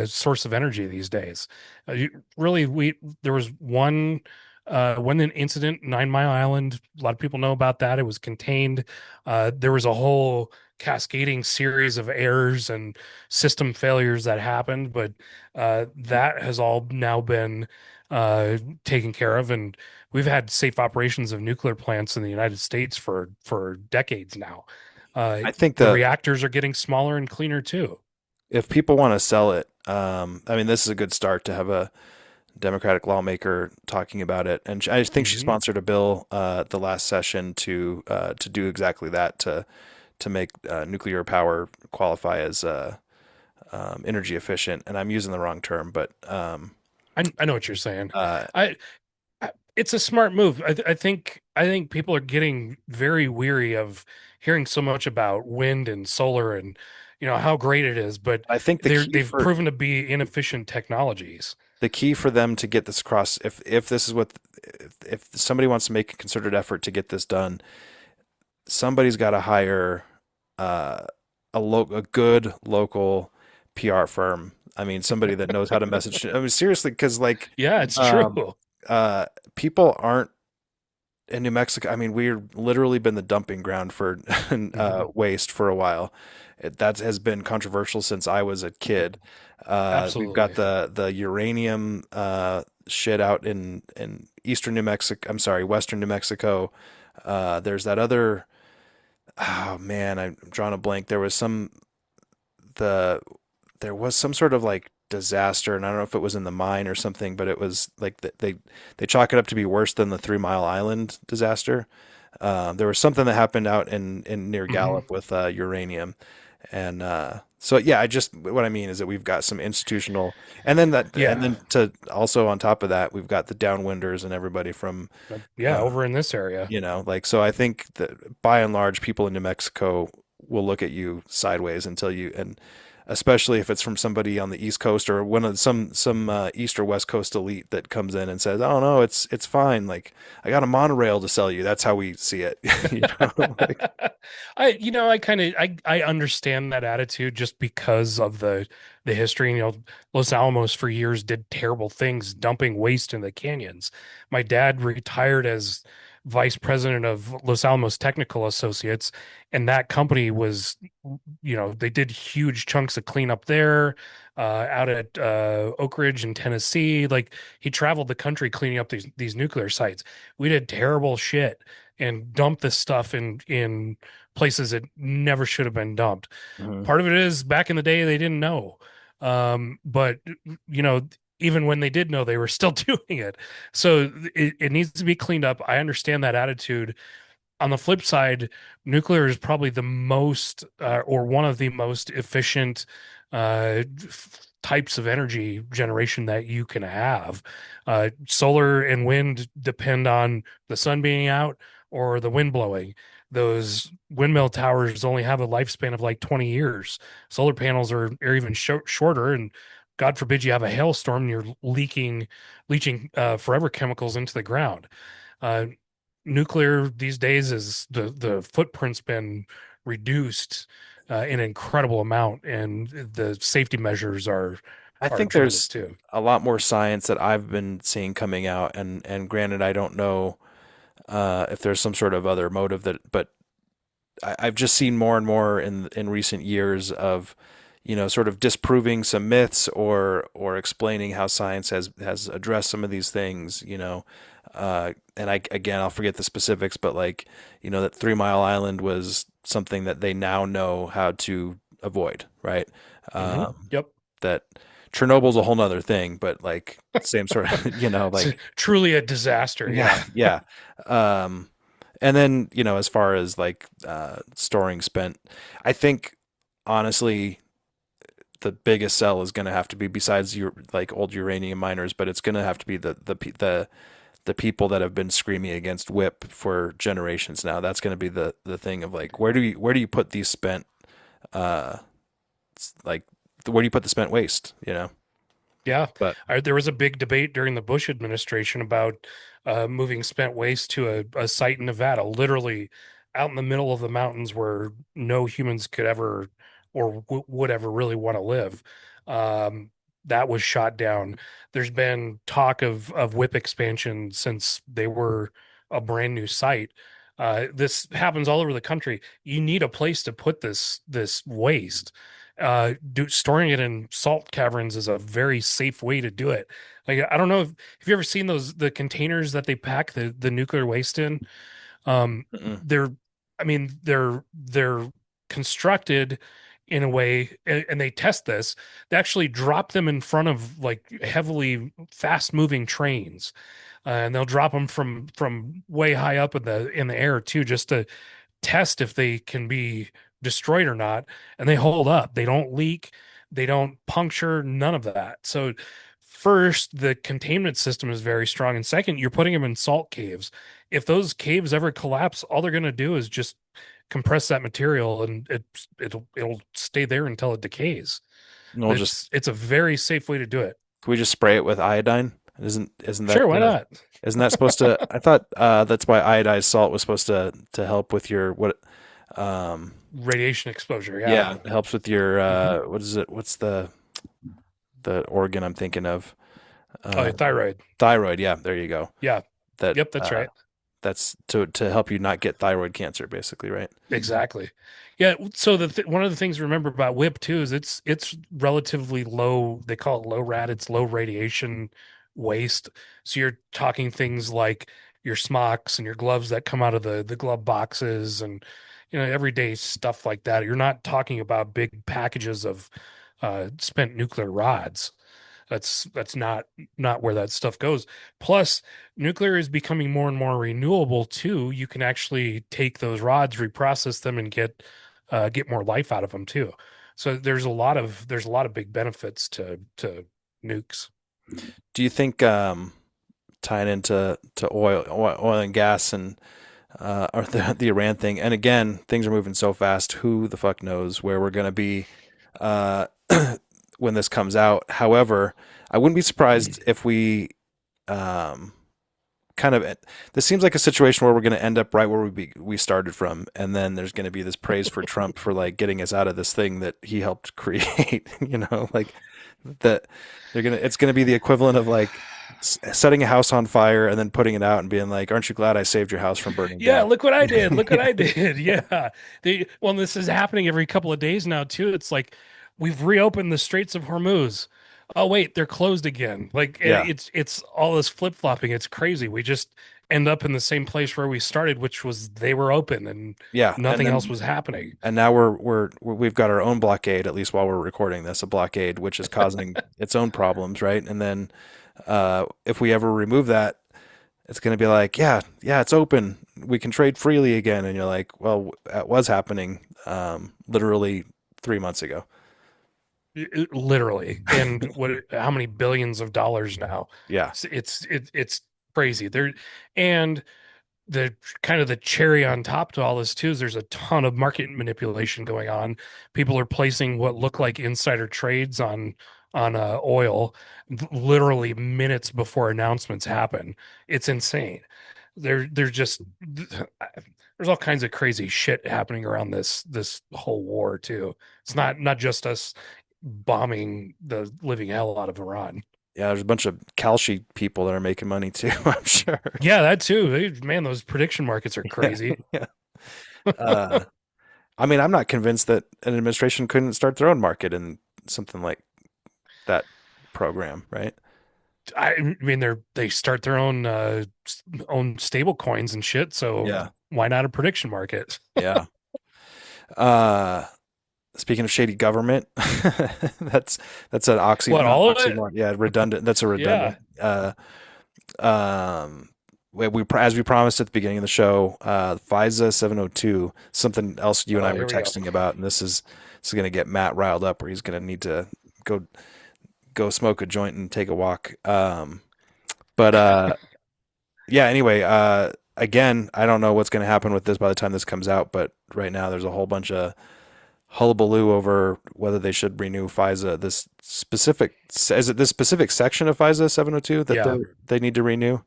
source of energy these days. Really, we there was one incident, 9 Mile Island. A lot of people know about that. It was contained. There was a whole cascading series of errors and system failures that happened, but that has all now been taken care of, and we've had safe operations of nuclear plants in the United States for decades now. I think The the reactors are getting smaller and cleaner too. if people want to sell it, I mean, this is a good start to have a Democratic lawmaker talking about it, and I think she Hmm. sponsored a bill the last session to do exactly that, to make nuclear power qualify as energy efficient. And I'm using the wrong term, but I know what you're saying. uh, I it's a smart move. I think people are getting very weary of hearing so much about wind and solar and how great it is, but I think they've proven to be inefficient technologies. the key for them to get this across, if this is what, if somebody wants to make a concerted effort to get this done, somebody's got to hire uh, a good local PR firm. I mean, somebody that knows how to message. I mean, seriously, because like, Yeah, it's true. um, people aren't in New Mexico. I mean, we've literally been the dumping ground for Hmm. waste for a while. That has been controversial since I was a kid. We've got Absolutely. the uranium shit out in eastern New Mexico. I'm sorry, western New Mexico. There's that other. Oh man, I'm drawing a blank. The there was some sort of like disaster, and I don't know if it was in the mine or something, but it was like they chalk it up to be worse than the 3 Mile Island disaster. There was something that happened out in near Hmm. Gallup with uranium, and so yeah, I just what I mean is that we've got some institutional, and Yeah. then to also on top of that, we've got the downwinders and everybody from Yeah, uh, over in this area. like, so I think that by and large, people in New Mexico will look at you sideways until you, and especially if it's from somebody on the East Coast or one of some East or West Coast elite that comes in and says, "Oh no, it's fine. Like I got a monorail to sell you." That's how we see it. You know, like I kind of I understand that attitude just because of the history. Los Alamos for years did terrible things, dumping waste in the canyons. My dad retired as vice president of Los Alamos Technical Associates, and that company was, they did huge chunks of cleanup there, out at Oak Ridge in Tennessee. Like he traveled the country cleaning up these nuclear sites. We did terrible shit and dumped this stuff in places that never should have been dumped. mhm. Part of it is back in the day they didn't know. But you know, even when they did know, they were still doing it. So it needs to be cleaned up. I understand that attitude. On the flip side, nuclear is probably the most or one of the most efficient types of energy generation that you can have. Solar and wind depend on the sun being out or the wind blowing. Those windmill towers only have a lifespan of like 20 years. Solar panels are even shorter, and God forbid you have a hailstorm and you're leaching forever chemicals into the ground. Uh, Nuclear these days is the footprint's been reduced an incredible amount, and the safety measures I are think tremendous there's too. a lot more science that I've been seeing coming out, and granted, I don't know if there's some sort of other motive that, but I've just seen more and more in recent years of, sort of disproving some myths or explaining how science has addressed some of these things. And I'll forget the specifics, but like, that 3 Mile Island was something that they now know how to avoid, right? Um, Yep. that Chernobyl's a whole nother thing, but like same sort of, It's like truly a disaster. yeah, Yeah. yeah. Um, and then, as far as like storing spent, I think honestly the biggest sell is going to have to be, besides your like old uranium miners, but it's going to have to be the people that have been screaming against WHIP for generations now. That's going to be the thing of like, where do you put these spent uh like where do you put the spent waste, Yeah, But there was a big debate during the Bush administration about moving spent waste to a site in Nevada, literally out in the middle of the mountains where no humans could ever or would ever really want to live. Um, that was shot down. There's been talk of WIP expansion since they were a brand new site. This happens all over the country. You need a place to put this waste. Storing it in salt caverns is a very safe way to do it. Like I don't know if have you ever seen the containers that they pack the nuclear waste in? Um, mm-mm. they're, I mean, they're constructed in a way, and they test this. They actually drop them in front of like heavily fast moving trains, and they'll drop them from way high up in the air too, just to test if they can be destroyed or not, and they hold up. They don't leak, they don't puncture, none of that. So first, the containment system is very strong, and second, you're putting them in salt caves. If those caves ever collapse, all they're going to do is just compress that material, and it'll stay there until it decays. And we'll just It's a very safe way to do it. Can we just spray it with iodine? Isn't that Sure, why the not? isn't that supposed to? I thought that's why iodized salt was supposed to help with your what? Um, Radiation exposure, yeah. yeah, it helps with your Hmm. what is it? What's the organ I'm thinking of? Oh, Uh, your thyroid. Thyroid. Yeah, there you go. Yeah. That Yep, that's right. that's to help you not get thyroid cancer, basically, right? Exactly. Yeah. So one of the things to remember about WHIP too is it's relatively low. They call it low rad. It's low radiation waste. So you're talking things like your smocks and your gloves that come out of the glove boxes, and everyday stuff like that. You're not talking about big packages of spent nuclear rods. That's not where that stuff goes. Plus, nuclear is becoming more and more renewable too. You can actually take those rods, reprocess them, and get more life out of them too. So there's a lot of big benefits to nukes. Do you think tying into to oil and gas and or the Iran thing? And again, things are moving so fast. Who the fuck knows where we're gonna be? uh, when this comes out. However, I wouldn't be surprised if um, kind of this seems like a situation where we're going to end up right where we started from, and then there's going to be this praise for Trump for like getting us out of this thing that he helped create. Like that it's gonna be the equivalent of like setting a house on fire and then putting it out and being like, "Aren't you glad I saved your house from burning Yeah, down?" look what I did. Look what Yeah, I did. Yeah. Well, this is happening every couple of days now too. It's like we've reopened the Straits of Hormuz. Oh wait, they're closed again. Like yeah, it's all this flip-flopping. It's crazy. We just end up in the same place where we started, which was they were open and yeah. And nothing else then was happening. now we've got our own blockade, at least while we're recording this, a blockade which is causing its own problems, right? And then if we ever remove that, it's going to be like, yeah, yeah, it's open. We can trade freely again. And you're like, well, that was happening literally 3 months ago. Literally. And how many billions of dollars now? Yeah, It's crazy. And the kind of the cherry on top to all this too is there's a ton of market manipulation going on. People are placing what look like insider trades on oil literally minutes before announcements happen. It's insane. They're just there's all kinds of crazy shit happening around this whole war too. It's not just us bombing the living hell out of Iran. yeah. There's a bunch of Kalshi people that are making money too. I'm sure. Yeah, that too. Man, those prediction markets are Yeah, crazy. yeah. Uh, I mean, I'm not convinced that an administration couldn't start their own market in something like that program, right? I mean, they start their own stable coins and shit. So Yeah, why not a prediction market? yeah. Uh, Speaking of shady government, that's that's an What, not all of it? oxymoron. Yeah, redundant. That's a Yeah. redundant. Um, as we promised at the beginning of the show, FISA 702, something else you and I Oh, were here we go. texting about, and this is going to get Matt riled up, where he's going to need to go go smoke a joint and take a walk. But yeah. Anyway, again, I don't know what's going to happen with this by the time this comes out, but right now there's a whole bunch of hullabaloo over whether they should renew FISA. Is it this specific section of FISA 702 that Yeah. they need to renew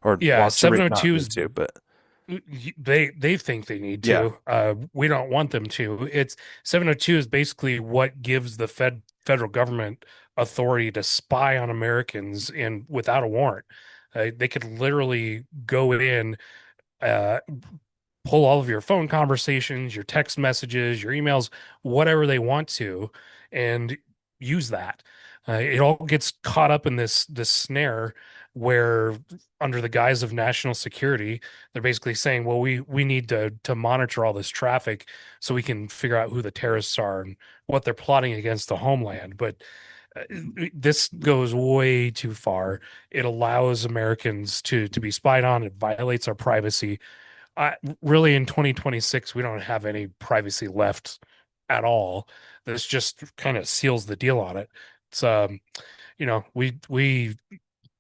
or Yeah. wants to not 702 need is to, but they think they need yeah, to. We don't want them to. It's 702 is basically what gives the federal government authority to spy on Americans and without a warrant. They could literally go in, uh, pull all of your phone conversations, your text messages, your emails, whatever they want to, and use that. It all gets caught up in this snare where, under the guise of national security, they're basically saying, "Well, we need to monitor all this traffic so we can figure out who the terrorists are and what they're plotting against the homeland." But uh, this goes way too far. It allows Americans to be spied on. It violates our privacy. Really, in 2026, we don't have any privacy left at all. This just kind of seals the deal on it. It's we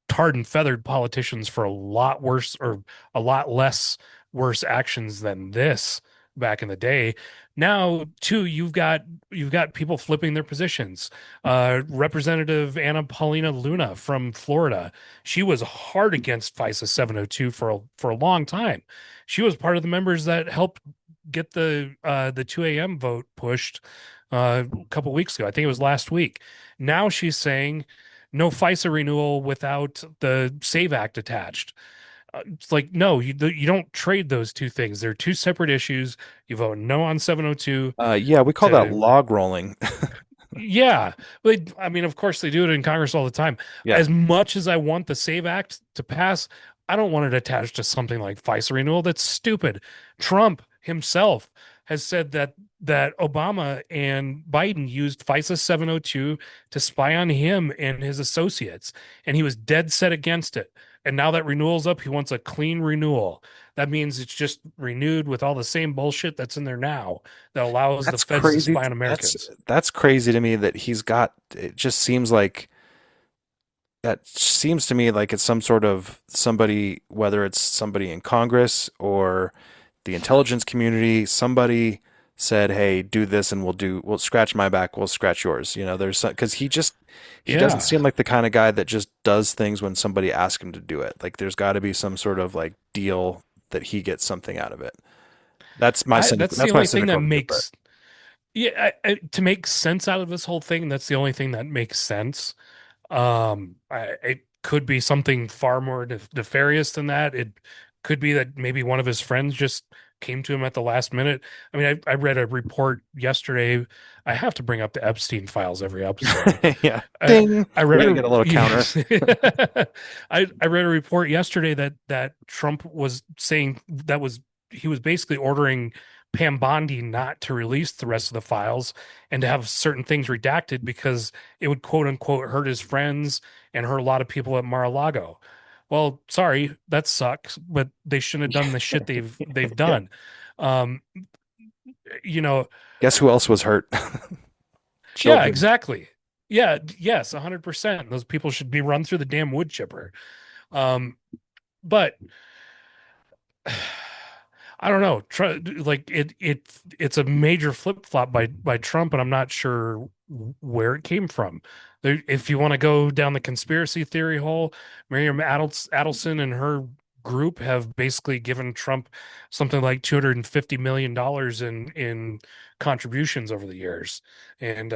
tarred and feathered politicians for a lot worse or a lot less worse actions than this back in the day. Now, too, you've got people flipping their positions. Representative Anna Paulina Luna from Florida, she was hard against FISA 702 for a long time. She was part of the members that helped get the 2 a.m. vote pushed a couple weeks ago. I think it was last week. Now she's saying no FISA renewal without the SAVE Act attached. It's like, no, you don't trade those two things. They're two separate issues. You vote no on 702 yeah, we call that to, log rolling. yeah. I mean, of course, they do it in Congress all the time. Yeah, As much as I want the SAVE Act to pass, I don't want it attached to something like FISA renewal. That's stupid. Trump himself has said that Obama and Biden used FISA 702 to spy on him and his associates, and he was dead set against it. And now that renewal's up, he wants a clean renewal. That means it's just renewed with all the same bullshit that's in there now that allows the that's feds to crazy. spy on That's Americans. that's crazy to me that he's got. It just seems like that seems to me like it's some sort of somebody, whether it's somebody in Congress or the intelligence community, somebody said, "Hey, do this, and we'll scratch my back, we'll scratch yours." There's because he doesn't Yeah. seem like the kind of guy that just does things when somebody asks him to do it. Like there's got to be some sort of like deal that he gets something out of it. That's the That's my only thing that cynical view of it. makes, yeah, to make sense out of this whole thing, that's the only thing that makes sense. It could be something far more nefarious than that. It could be that maybe one of his friends just came to him at the last minute. I mean, I read a report yesterday. I have to bring up the Epstein files every episode. Yeah. I Ding. I We read got to a get a little counter. yes. I read a report yesterday that Trump was saying that was he was basically ordering Pam Bondi not to release the rest of the files and to have certain things redacted because it would quote unquote hurt his friends and hurt a lot of people at Mar-a-Lago. Well, sorry, that sucks, but they shouldn't have done the shit they've Yeah. done. Um, you know, Guess who else was hurt? yeah, Children. exactly. Yeah, yes, 100%. Those people should be run through the damn wood chipper. Um, but I don't know. Like it's a major flip flop by Trump, and I'm not sure where it came from. If you want to go down the conspiracy theory hole, Miriam Adelson and her group have basically given Trump something like $250 million in contributions over the years, and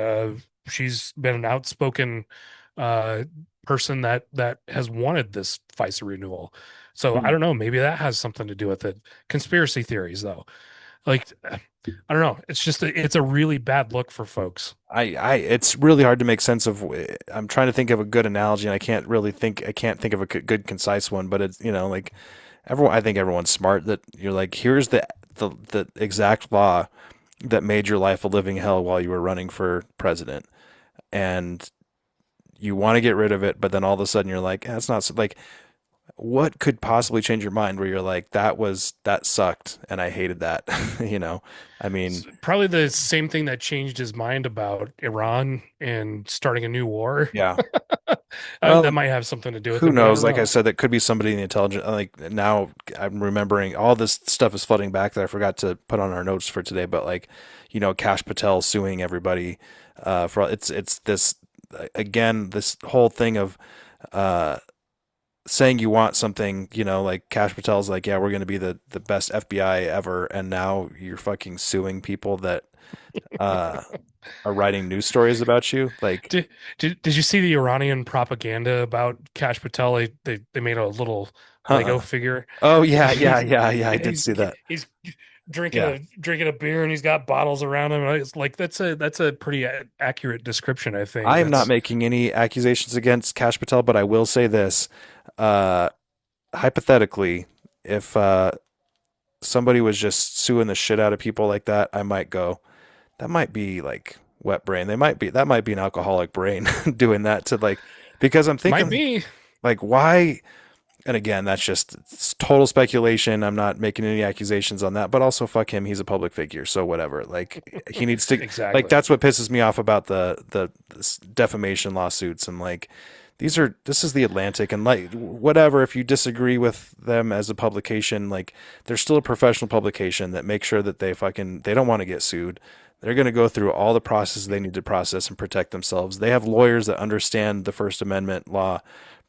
she's been an outspoken uh, person that has wanted this FISA renewal. So I Hmm. don't know. Maybe that has something to do with it. Conspiracy theories, though, like I don't know. It's a really bad look for folks. It's really hard to make sense of. I'm trying to think of a good analogy, and I can't think of a good concise one. But it's like everyone. I think everyone's smart. That you're like, here's the exact law that made your life a living hell while you were running for president, and you want to get rid of it, but then all of a sudden you're like, that's not like what could possibly change your mind where you're like, that sucked, and I hated that. you know, I mean, Probably the same thing that changed his mind about Iran and starting a new war. yeah. That Well, might have something to do with who it, but I knows? don't Like I know. said, that could be somebody in the intelligence. Like now, I'm remembering all this stuff is flooding back that I forgot to put on our notes for today. But like, Cash Patel suing everybody for it's this again this whole thing of uh, saying you want something. Like Cash Patel's like, yeah, we're going to be the best FBI ever, and now you're fucking suing people that uh, are writing news stories about you. Like, Did, did you see the Iranian propaganda about Kash Patel? They made a little Lego uh-uh. figure. Oh yeah, yeah, He's yeah, yeah. I did he's see that. he's Yeah. drinking a beer and he's got bottles around him. It's like that's a pretty accurate description, I think. I am not That's making any accusations against Cash Patel, but I will say this. Uh, Hypothetically, if somebody was just suing the shit out of people like that, I might go, that might be like wet brain. That might be an alcoholic brain doing that to like, because I'm might thinking be. like, why? And again, that's just it's total speculation. I'm not making any accusations on that, but also fuck him. He's a public figure, so whatever. Like he needs to like Exactly. that's what pisses me off about the defamation lawsuits and like this is the Atlantic and like whatever if you disagree with them as a publication, like they're still a professional publication that makes sure that they don't want to get sued. They're going to go through all the processes they need to process and protect themselves. They have lawyers that understand the First Amendment law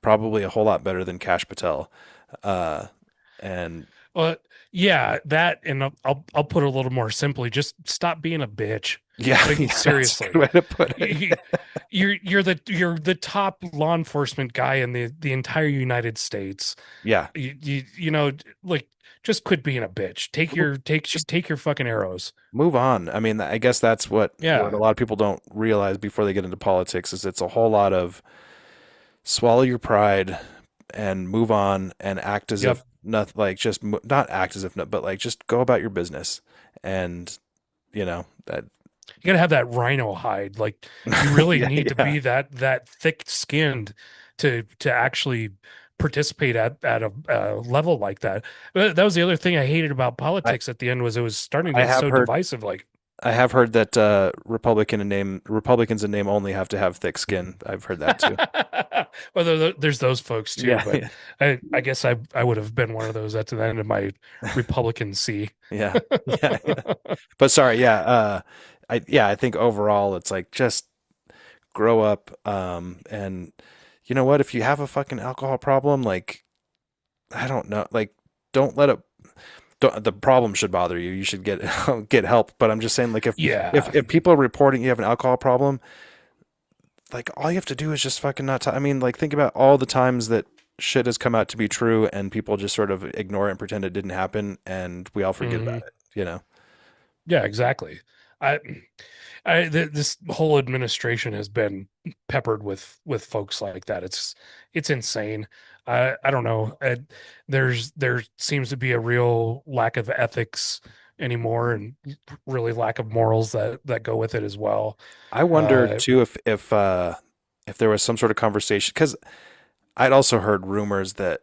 probably a whole lot better than Cash Patel. Uh, and Well, yeah, that and I'll put it a little more simply. Just stop being a bitch. yeah, Like yeah, that's a good seriously. way to put it. You, you're the top law enforcement guy in the entire United States. Yeah, Like just quit being a bitch. just Take your fucking arrows. move on. I mean, I guess that's what a Yeah. lot of people don't realize before they get into politics is it's a whole lot of swallow your pride and move on and act as if Yep. not like just not act as if not, but like just go about your business and that You gotta have that rhino hide. Like you really yeah, need to yeah. be that thick skinned to actually participate at a level like that. That was the other thing I hated about I politics at the end was it was starting to I get have so heard divisive. Like, I have heard that Republicans in name only have to have thick skin. I've heard that too. Well, there's those folks too, Yeah, but I guess I would have been one of those at the end of my Republican C. yeah, yeah, yeah. But sorry, yeah, I think overall it's like just grow up, and you know what? If you have a fucking alcohol problem, like I don't know, like don't let it. Don't, the problem should bother you. You should get get help. But I'm just saying, like Yeah. if people are reporting you have an alcohol problem, like all you have to do is just fucking not. I mean, like think about all the times that shit has come out to be true, and people just sort of ignore it and pretend it didn't happen, and we all forget about Hmm. it. You know. Yeah, exactly. I this whole administration has been peppered with folks like that. It's insane. I don't know. There seems to be a real lack of ethics anymore, and really lack of morals that go with it as well. I wonder Uh, too if there was some sort of conversation because I'd also heard rumors that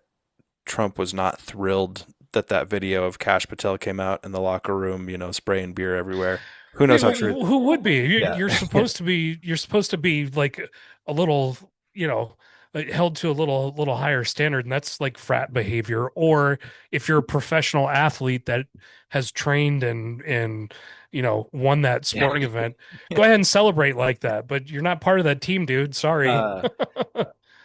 Trump was not thrilled that that video of Kash Patel came out in the locker room, you know, spraying beer everywhere. Who knows how true? who would be? Yeah, You're yeah, supposed to be. You're supposed to be like a little, you know, held to a little higher standard, and that's like frat behavior. Or if you're a professional athlete that has trained and won that yeah. sporting event, go ahead and celebrate like that. But you're not part of that team, dude. Sorry. Uh,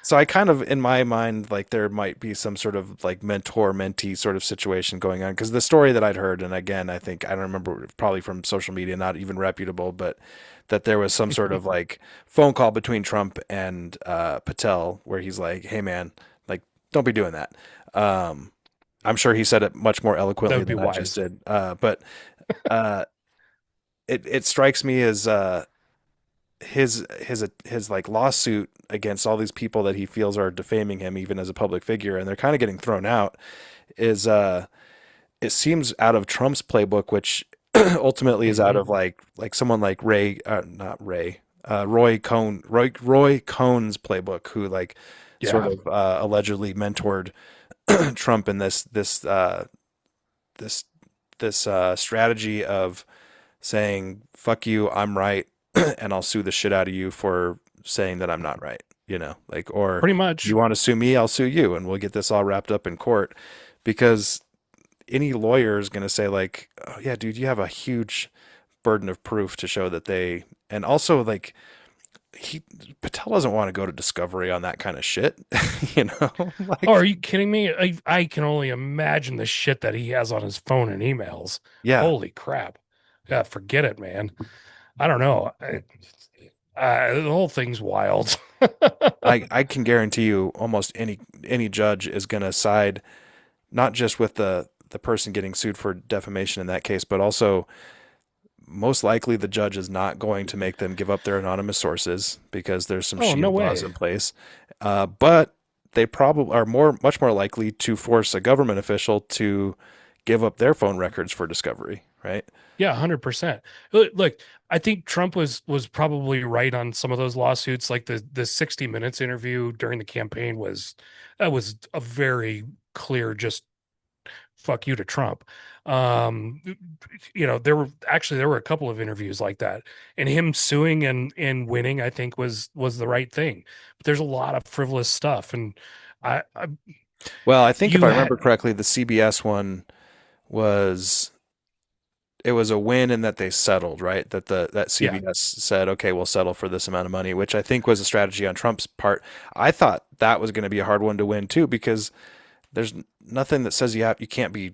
so I kind of, in my mind, like there might be some sort of like mentor mentee sort of situation going on because the story that I'd heard, and again, I think I don't remember, probably from social media, not even reputable, but that there was some sort of like phone call between Trump and Patel where he's like, "Hey man, like don't be doing that." Um, I'm sure he said it much more That eloquently would be than I just wise. did, but uh, it strikes me as his like lawsuit against all these people that he feels are defaming him even as a public figure and they're kind of getting thrown out is it seems out of Trump's playbook which ultimately is out Hmm. of like someone like Ray not Ray Roy Cohn's playbook who like sort Yeah, of allegedly mentored Trump in this strategy of saying fuck you, I'm right, and I'll sue the shit out of you for saying that I'm not right, you know, like, or pretty you much. want to sue me, I'll sue you, and we'll get this all wrapped up in court. Because any lawyer is going to say, like, oh, yeah, dude, you have a huge burden of proof to show that they, and also, like, he, Patel doesn't want to go to discovery on that kind of shit, you know? Oh, are Like, you kidding me? I can only imagine the shit that he has on his phone and emails. yeah, Holy crap. Yeah, forget it, man. I don't know. The whole thing's wild. I can guarantee you almost any judge is going to side not just with the person getting sued for defamation in that case, but also most likely the judge is not going to make them give up their anonymous sources because there's some Oh, no shield laws way. in place. But they probably are much more likely to force a government official to give up their phone records for discovery, right? Yeah, 100%. Look, I think Trump was probably right on some of those lawsuits. Like the 60 Minutes interview during the campaign that was a very clear just fuck you to Trump. Um, there were a couple of interviews like that, and him suing and winning, I think was the right thing. But there's a lot of frivolous stuff, and I Well, I think if you I ha remember correctly, the CBS one was it was a win in that they settled, right? That yeah, CBS said, okay, we'll settle for this amount of money, which I think was a strategy on Trump's part. I thought that was going to be a hard one to win too, because there's nothing that says you can't be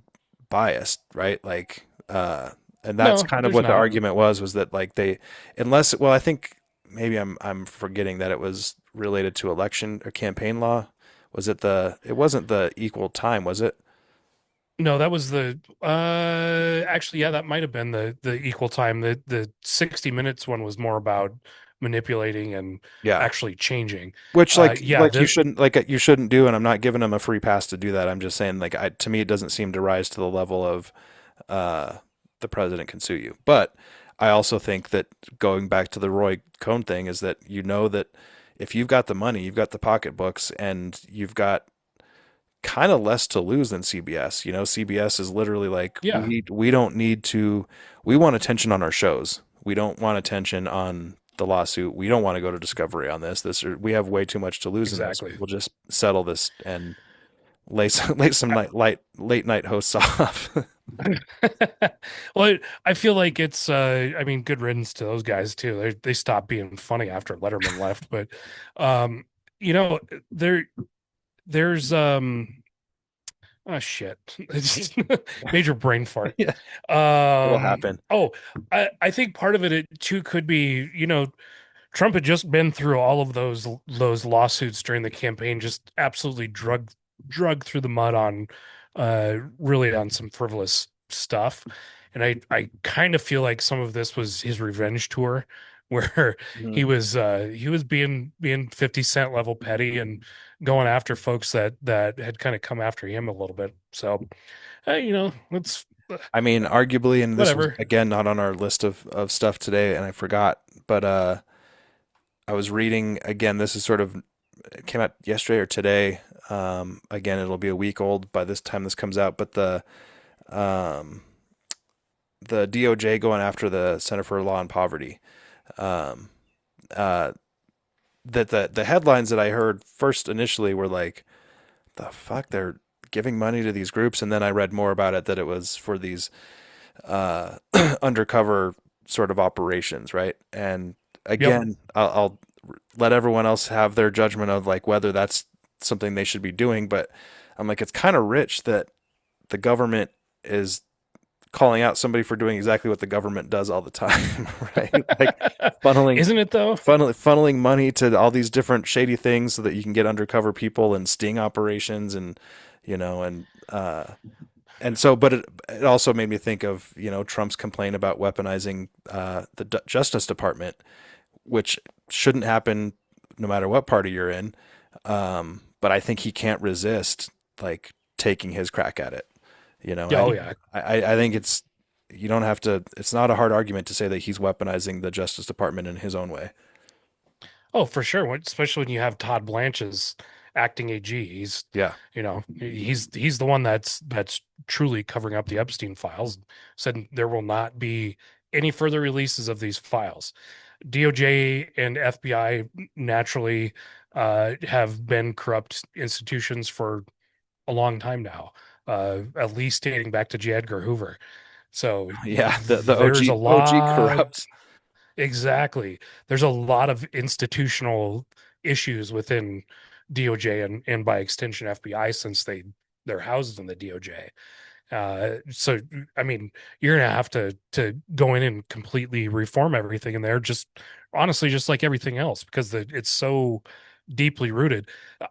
biased, right? Like, and that's no, kind of there's what the not. argument was that like they, unless, well, I think maybe I'm forgetting that it was related to election or campaign law. Was it it wasn't the equal time, was it? No, that was the actually, yeah, that might have been the equal time. The 60 Minutes one was more about manipulating and Yeah. actually changing. Which Yeah, you shouldn't do, and I'm not giving them a free pass to do that. I'm just saying like to me it doesn't seem to rise to the level of uh, the president can sue you. But I also think that going back to the Roy Cohn thing is that you know that if you've got the money, you've got the pocketbooks, and you've got kind of less to lose than CBS. You know, CBS is literally like Yeah, we don't need to we want attention on our shows. We don't want attention on the lawsuit. We don't want to go to discovery on this. We have way too much to lose in this. exactly. We'll just settle this and lay some late night hosts off. Well, I feel like it's I mean, good riddance to those guys too. They stopped being funny after Letterman left, but um you know, there there's oh shit. It's major brain fart. Yeah, it'll happen. Oh, I think part of it too could be, Trump had just been through all of those lawsuits during the campaign, just absolutely drug through the mud on really on some frivolous stuff. And I kind of feel like some of this was his revenge tour where Mhm. he was being 50 Cent level petty and going after folks that had kind of come after him a little bit. So, it's I mean, arguably, and this was whatever. again not on our list of stuff today, and I forgot, but I was reading again. This is sort of it came out yesterday or today. Again, it'll be a week old by this time this comes out, but um, the DOJ going after the Center for Law and Poverty. Um, uh, that the headlines that I heard first initially were like, the fuck, they're giving money to these groups, and then I read more about it that it was for these uh, undercover sort of operations, right? And Yep. again, I'll let everyone else have their judgment of like whether that's something they should be doing, but I'm like, it's kind of rich that the government is calling out somebody for doing exactly what the government does all the time, right? Like funneling Isn't it though? funneling money to all these different shady things so that you can get undercover people and sting operations and you know and so but it also made me think of Trump's complaint about weaponizing the Justice Department, which shouldn't happen no matter what party you're in. But I think he can't resist like taking his crack at it. You know, Yeah, I oh yeah. I think it's you don't have to. It's not a hard argument to say that he's weaponizing the Justice Department in his own way. Oh, for sure. Especially when you have Todd Blanche as acting AG. Yeah, He's the one that's truly covering up the Epstein files. Said there will not be any further releases of these files. DOJ and FBI naturally have been corrupt institutions for a long time now, at least dating back to J. Edgar Hoover. So yeah. The there's a OG lot. corrupt. Exactly. There's a lot of institutional issues within DOJ and by extension FBI since they're housed in the DOJ. So I mean, you're gonna have to go in and completely reform everything in there, just honestly, just like everything else, because it's so deeply rooted.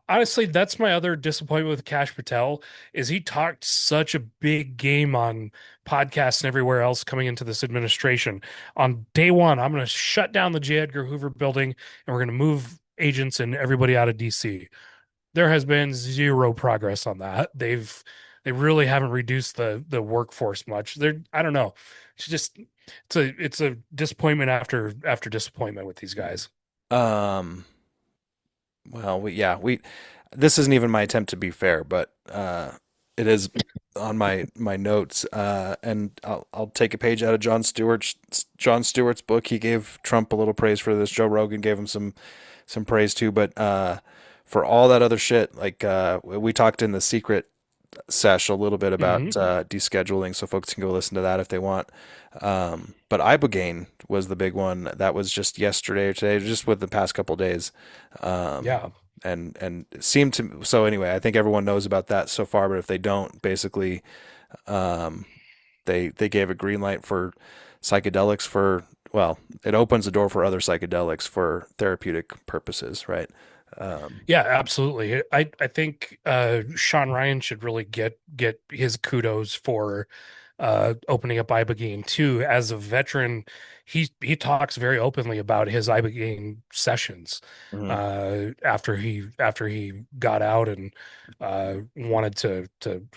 Honestly, that's my other disappointment with Kash Patel is he talked such a big game on podcasts and everywhere else coming into this administration. On day one, I'm going to shut down the J. Edgar Hoover building and we're going to move agents and everybody out of DC. There has been zero progress on that. They really haven't reduced the workforce much. I don't know. It's just it's a disappointment after disappointment with these guys. Um. Well, we. This isn't even my attempt to be fair, but it is on my notes. And I'll take a page out of Jon Stewart's book. He gave Trump a little praise for this. Joe Rogan gave him some praise too. But for all that other shit, like we talked in the secret sesh a little bit about Hmm. descheduling, so folks can go listen to that if they want. But Ibogane was the big one that was just yesterday or today, just with the past couple of days. Um, Yeah. and it seemed to so anyway, I think everyone knows about that so far, but if they don't, basically um, they gave a green light for psychedelics for well, it opens the door for other psychedelics for therapeutic purposes, right? Um, Yeah, absolutely. I think Sean Ryan should really get his kudos for opening up Ibogaine too. As a veteran, he talks very openly about his Ibogaine sessions mhm. after he got out and wanted to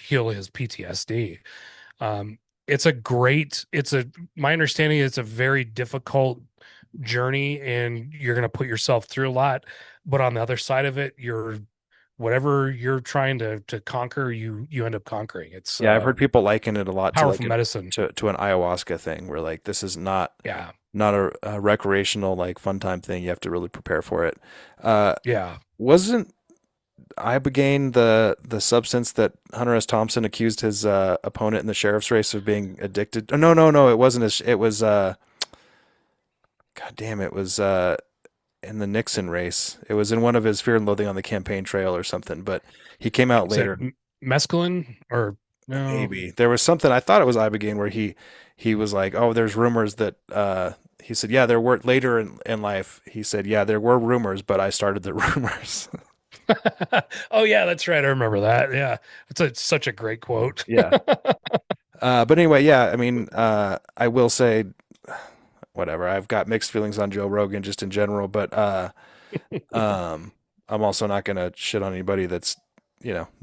heal his PTSD. Um, it's a my understanding is it's a very difficult journey and you're going to put yourself through a lot. But on the other side of it, you're whatever you're trying to conquer, you end up conquering. It's Yeah, I've heard people liken it a lot to like powerful medicine. to an ayahuasca thing where like this is Yeah. not a recreational like fun time thing. You have to really prepare for it. Uh, Yeah. wasn't Ibogaine the substance that Hunter S. Thompson accused his opponent in the sheriff's race of being addicted? Oh, no, it wasn't. It was God damn, it was in the Nixon race. It was in one of his Fear and Loathing on the Campaign Trail or something. But he came out Is that later. mescaline or no? Maybe there was something. I thought it was Ibogaine where he was like, oh, there's rumors that he said, yeah, there were later in life. He said, yeah, there were rumors, but I started the rumors. Oh yeah, that's right. I remember that. Yeah. Such a great quote. Yeah. But anyway, yeah, I mean, I will say, whatever. I've got mixed feelings on Joe Rogan just in general, but um, I'm also not gonna shit on anybody that's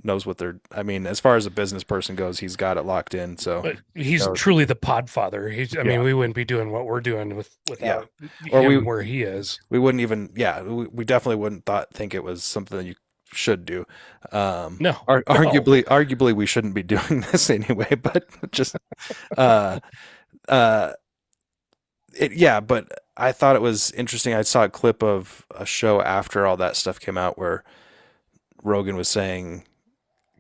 knows what they're. I mean, as far as a business person goes, he's got it locked in, so But he he's knows. truly the podfather. I Yeah, mean, we wouldn't be doing what we're doing yeah. without Or him where he is. we wouldn't even. Yeah, we definitely wouldn't think it was something that you should do. No, no. Arguably, we shouldn't be doing this anyway. But just uh, uh, yeah. But I thought it was interesting. I saw a clip of a show after all that stuff came out where Rogan was saying,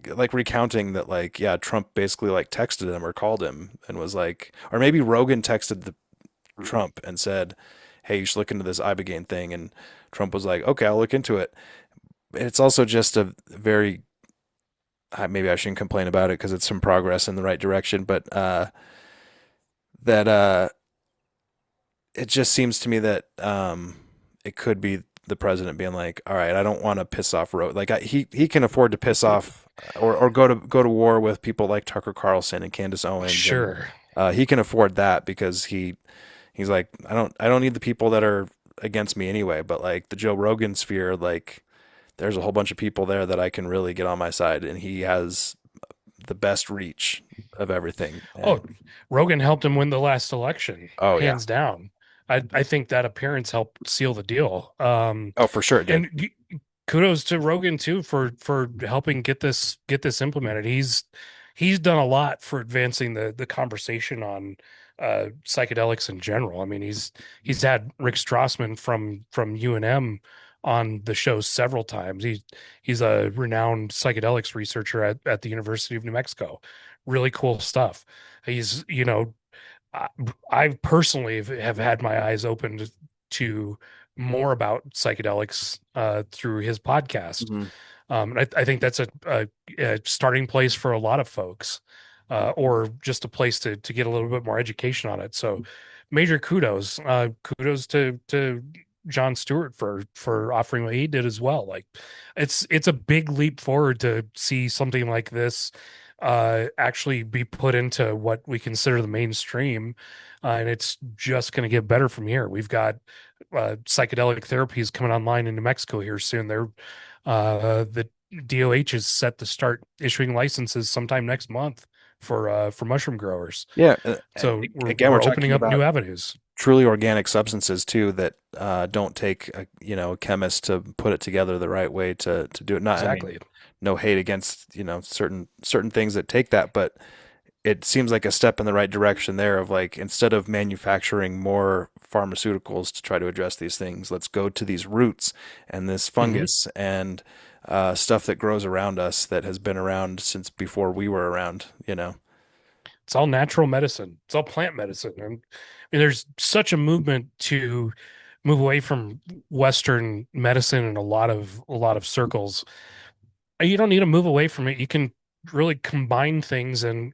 like recounting that, like, yeah, Trump basically like texted him or called him and was like, or maybe Rogan texted the Trump and said, hey, you should look into this Ibogaine thing. And Trump was like, okay, I'll look into it. It's also just a very, maybe I shouldn't complain about it because it's some progress in the right direction, but that it just seems to me that it could be the president being like, all right, I don't want to piss off Roe. Like he can afford to piss off or go to war with people like Tucker Carlson and Candace Owens, and Sure. he can afford that because he's like, I don't need the people that are against me anyway. But like the Joe Rogan sphere, like there's a whole bunch of people there that I can really get on my side, and he has the best reach of everything. Oh, And Rogan helped him win the last election, oh yeah, hands down. I think that appearance helped seal the deal. oh for sure it did. And kudos to Rogan too for helping get this implemented. He's done a lot for advancing the conversation on psychedelics in general. I mean, he's had Rick Strassman from UNM on the show several times. He's a renowned psychedelics researcher at the University of New Mexico. Really cool stuff. He's, I, I personally have had my eyes opened to more about psychedelics through his podcast. Mhm. I think that's a starting place for a lot of folks, or just a place to get a little bit more education on it. So, major kudos, kudos to John Stewart for offering what he did as well. Like, it's a big leap forward to see something like this actually be put into what we consider the mainstream, and it's just going to get better from here. We've got psychedelic therapies coming online in New Mexico here soon. The DOH is set to start issuing licenses sometime next month for mushroom growers. Yeah, So again, we're we're opening talking up new about avenues. truly organic substances too that don't take a chemist to put it together the right way to do it. Not, I mean, Exactly. no hate against certain things that take that, but it seems like a step in the right direction there. Of like, instead of manufacturing more pharmaceuticals to try to address these things, let's go to these roots and this Mhm. fungus and stuff that grows around us that has been around since before we were around. It's all natural medicine. It's all plant medicine. And I mean, there's such a movement to move away from Western medicine in a lot of circles. You don't need to move away from it. You can really combine things and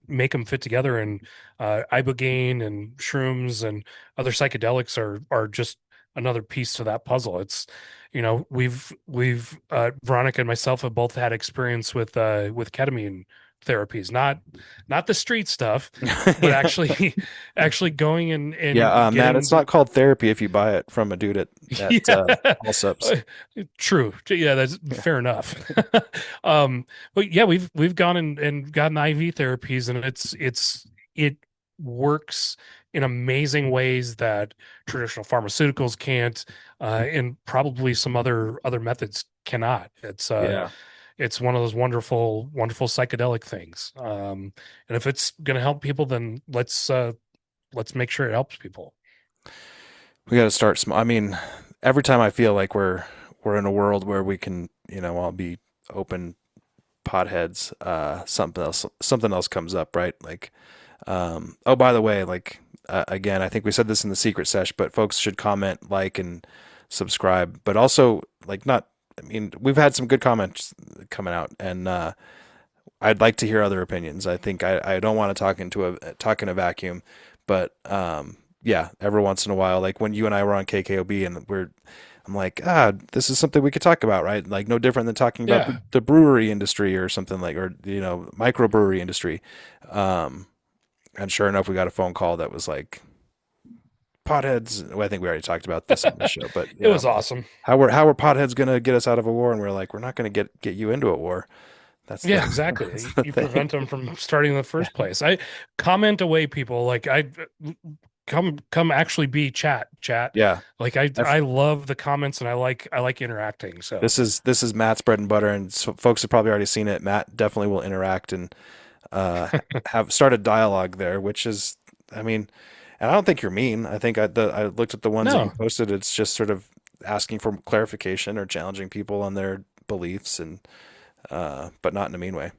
make them fit together. And ibogaine and shrooms and other psychedelics are just another piece to that puzzle. It's, we've Veronica and myself have both had experience with ketamine therapies, not the street stuff, but Yeah. actually actually going and Yeah, Matt, it's getting. not called therapy if you buy it from a dude at Yeah, Allsups. true. Yeah, that's fair enough. Um, but yeah, we've gone and gotten IV therapies, and it works in amazing ways that traditional pharmaceuticals can't, and probably some other methods cannot. Yeah. It's one of those wonderful, wonderful psychedelic things. And if it's going to help people, then let's make sure it helps people. We got to start small. I mean, every time I feel like we're in a world where we can, all be open potheads, something else comes up, right? Like, oh, by the way, like, again, I think we said this in the secret sesh, but folks should comment, like, and subscribe, but also like not. I mean, we've had some good comments coming out, and I'd like to hear other opinions. I think I don't want to talk in a vacuum, but yeah, every once in a while, like when you and I were on KKOB, and I'm like, this is something we could talk about, right? Like no different than talking about Yeah. the brewery industry or something like, or microbrewery industry. Um, and sure enough, we got a phone call that was like, potheads. Well, I think we already talked about this on the show, but It was awesome. how are potheads going to get us out of a war? And we're like, we're not going to get you into a war. That's Yeah, that's exactly. the You thing. prevent them from starting in the first place. I comment away people like I come actually be chat. Yeah. Like I I've, I love the comments and I like interacting. So this is Matt's bread and butter, and so folks have probably already seen it. Matt definitely will interact and have started dialogue there, which is, I mean, and I don't think you're mean. I think I looked at the ones that you no, posted. It's just sort of asking for clarification or challenging people on their beliefs, and but not in a mean way.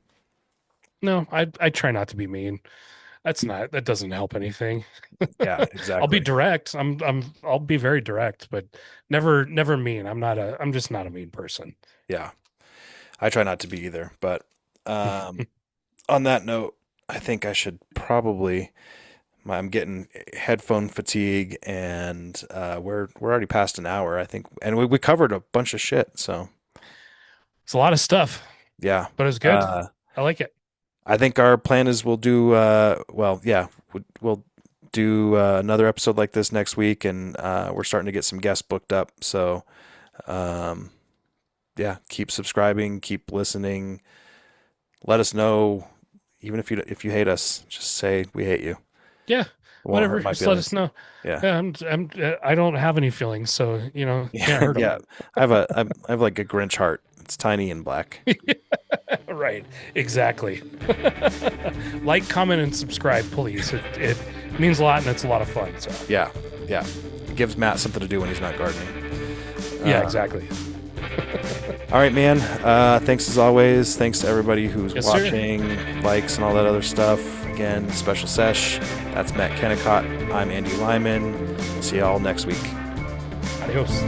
no, I try not to be mean. That doesn't help anything. Yeah, I'll be exactly. direct. I'll be very direct, but never mean. I'm just not a mean person. Yeah, I try not to be either. But um, on that note, I think I should probably. I'm getting headphone fatigue, and we're already past an hour, I think, and we covered a bunch of shit. So It's a lot of stuff, yeah, but it's good. uh, I like it. I think our plan is we'll do well, yeah, we'll do another episode like this next week, and we're starting to get some guests booked up. So um, yeah, keep subscribing, keep listening. Let us know, even if you hate us, just say we hate you. Yeah, It won't hurt whatever. my Just let us feelings. know. Yeah. Yeah, I don't have any feelings, so can't Yeah, hurt them. yeah. I have like a Grinch heart. It's tiny and black. Right, exactly. Like, comment, and subscribe, please. It means a lot and it's a lot of fun. So Yeah, yeah. It gives Matt something to do when he's not gardening. yeah, Uh, exactly. all right, man. Thanks as always. Thanks to everybody who's Yes, sir. watching, likes, and all that other stuff. Again, special sesh. That's Matt Kennicott. I'm Andy Lyman. See y'all next week. Adios.